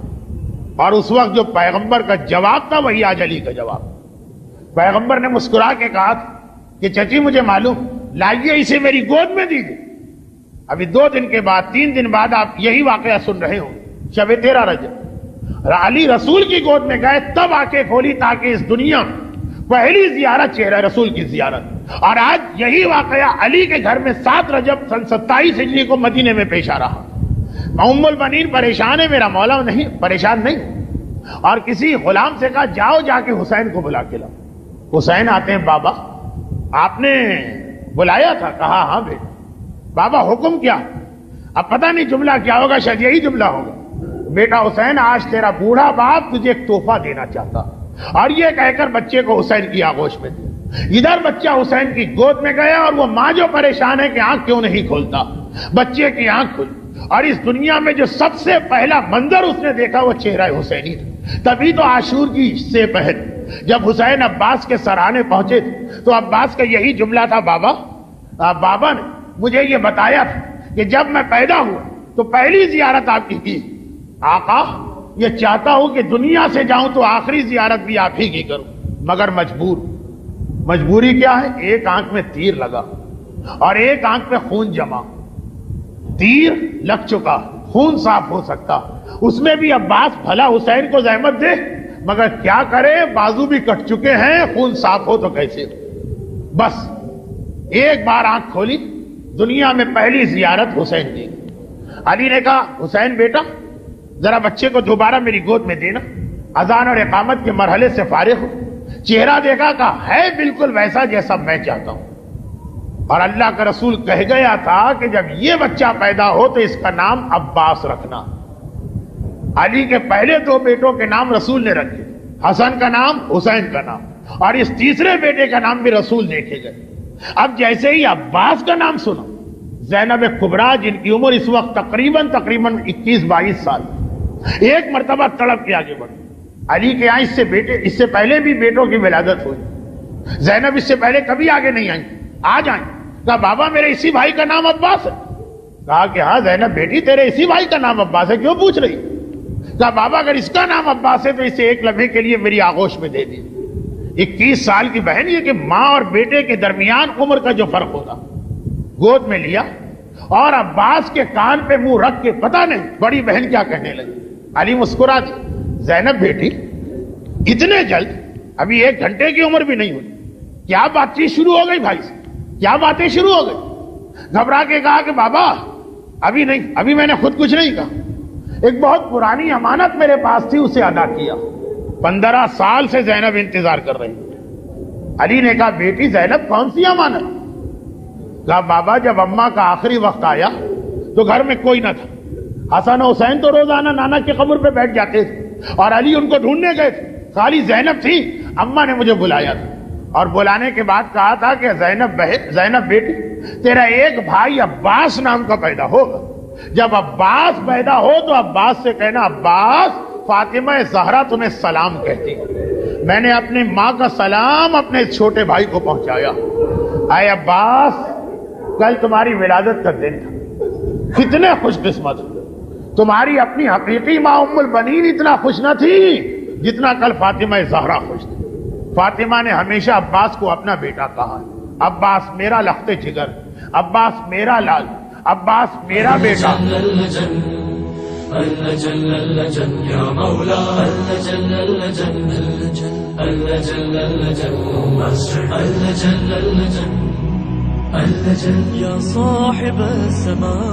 اور اس وقت جو پیغمبر کا جواب تھا وہی آج علی کا جواب۔ پیغمبر نے مسکرا کے کہا کہ چچی مجھے معلوم، لائیے اسے میری گود میں دیجیے۔ ابھی 2 دن کے بعد 3 دن بعد آپ یہی واقعہ سن رہے ہوں، شب 13 رجب علی رسول کی گود میں گئے تب آنکھیں کھولی تاکہ اس دنیا پہلی زیارت چہرہ رسول کی زیارت۔ اور آج یہی واقعہ علی کے گھر میں 7 رجب سن 27 ہجری کو مدینے میں پیش آ رہا۔ ام البنین پریشان ہے، میرا مولا نہیں پریشان نہیں، اور کسی غلام سے کہا جاؤ جا کے حسین کو بلا کے لاؤ۔ حسین آتے ہیں، بابا آپ نے بلایا تھا؟ کہا ہاں بیٹا۔ بابا حکم کیا؟ اب پتہ نہیں جملہ کیا ہوگا، شاید یہی جملہ ہوگا، بیٹا حسین آج تیرا بوڑھا باپ تجھے ایک تحفہ دینا چاہتا، اور یہ کہہ کر بچے کو حسین کی آغوش میں دیا۔ ادھر بچہ حسین کی گود میں گیا اور وہ ماں جو پریشان ہے کہ آنکھ کیوں نہیں کھولتا، بچے کی آنکھ کھلی، اور اس دنیا میں جو سب سے پہلا منظر اس نے دیکھا وہ چہرہ حسینی تھا۔ تبھی تو عاشور کی سے پہل جب حسین عباس کے سرانے پہنچے تھے تو عباس کا یہی جملہ تھا، بابا نے مجھے یہ بتایا تھا کہ جب میں پیدا ہوا تو پہلی زیارت آپ کی آقا یہ چاہتا ہوں کہ دنیا سے جاؤں تو آخری زیارت بھی آپ ہی کی کروں، مگر مجبوری کیا ہے؟ ایک آنکھ میں تیر لگا اور ایک آنکھ میں خون جمع، تیر لگ چکا، خون صاف ہو سکتا، اس میں بھی عباس بھلا حسین کو زحمت دے، مگر کیا کرے، بازو بھی کٹ چکے ہیں، خون صاف ہو تو کیسے؟ بس ایک بار آنکھ کھولی، دنیا میں پہلی زیارت حسین کی۔ علی نے کہا حسین بیٹا ذرا بچے کو دوبارہ میری گود میں دینا، اذان اور اقامت کے مرحلے سے فارغ ہو۔ چہرہ دیکھا، کہا ہے بالکل ویسا جیسا میں چاہتا ہوں، اور اللہ کا رسول کہہ گیا تھا کہ جب یہ بچہ پیدا ہو تو اس کا نام عباس رکھنا۔ علی کے پہلے دو بیٹوں کے نام رسول نے رکھے، حسن کا نام، حسین کا نام، اور اس تیسرے بیٹے کا نام بھی رسول دیکھے گئے۔ اب جیسے ہی عباس کا نام سنا، زینب کبریٰ جن کی عمر اس وقت تقریباً 21-22 سال، ایک مرتبہ تڑپ کے آگے بڑھی۔ علی کے یہاں اس سے پہلے بھی بیٹوں کی ولادت ہوئی، زینب اس سے پہلے کبھی آگے نہیں آئی، آج آئیں۔ کہا بابا میرے اسی بھائی کا نام عباس ہے؟ کہا کہ ہاں زینب بیٹی تیرے اسی بھائی کا نام عباس ہے، کیوں پوچھ رہی؟ کہا بابا اگر اس کا نام عباس ہے تو اسے ایک لمحے کے لیے میری آغوش میں دے دی۔ 21 سال کی بہن، یہ کہ ماں اور بیٹے کے درمیان عمر کا جو فرق ہوتا، گود میں لیا اور عباس کے کان پہ منہ رکھ کے پتہ نہیں بڑی بہن کیا کہنے لگی۔ علی مسکرا دی، زینب بیٹی اتنے جلد؟ ابھی 1 گھنٹے کی عمر بھی نہیں ہوئی، کیا بات چیت شروع ہو گئی بھائی سے؟ کیا باتیں شروع ہو گئی؟ گھبرا کے کہا کہ بابا ابھی نہیں، ابھی میں نے خود کچھ نہیں کہا، ایک بہت پرانی امانت میرے پاس تھی اسے ادا کیا۔ 15 سال سے زینب انتظار کر رہی۔ علی نے کہا بیٹی زینب کون سی امانت؟ کہا بابا جب اماں کا آخری وقت آیا تو گھر میں کوئی نہ تھا، حسن و حسین تو روزانہ نانا کی قبر پہ بیٹھ جاتے تھے اور علی ان کو ڈھونڈنے گئے تھے، خالی زینب تھی۔ اماں نے مجھے بلایا تھا اور بلانے کے بعد کہا تھا کہ زینب بیٹی تیرا ایک بھائی عباس نام کا پیدا ہوگا، جب عباس پیدا ہو تو عباس سے کہنا عباس فاطمہ زہرا تمہیں سلام کہتی ہے، میں نے اپنی ماں کا سلام اپنے چھوٹے بھائی کو پہنچایا۔ اے عباس کل تمہاری ولادت کا دن تھا، کتنے خوش قسمت ہو، تمہاری اپنی حقیقی ماں ام البنین اتنا خوش نہ تھی جتنا کل فاطمہ زہرا خوش تھی۔ فاطمہ نے ہمیشہ عباس کو اپنا بیٹا کہا، عباس میرا لخت جگر، عباس میرا لال، عباس میرا بیٹا۔ يا صاحب السماء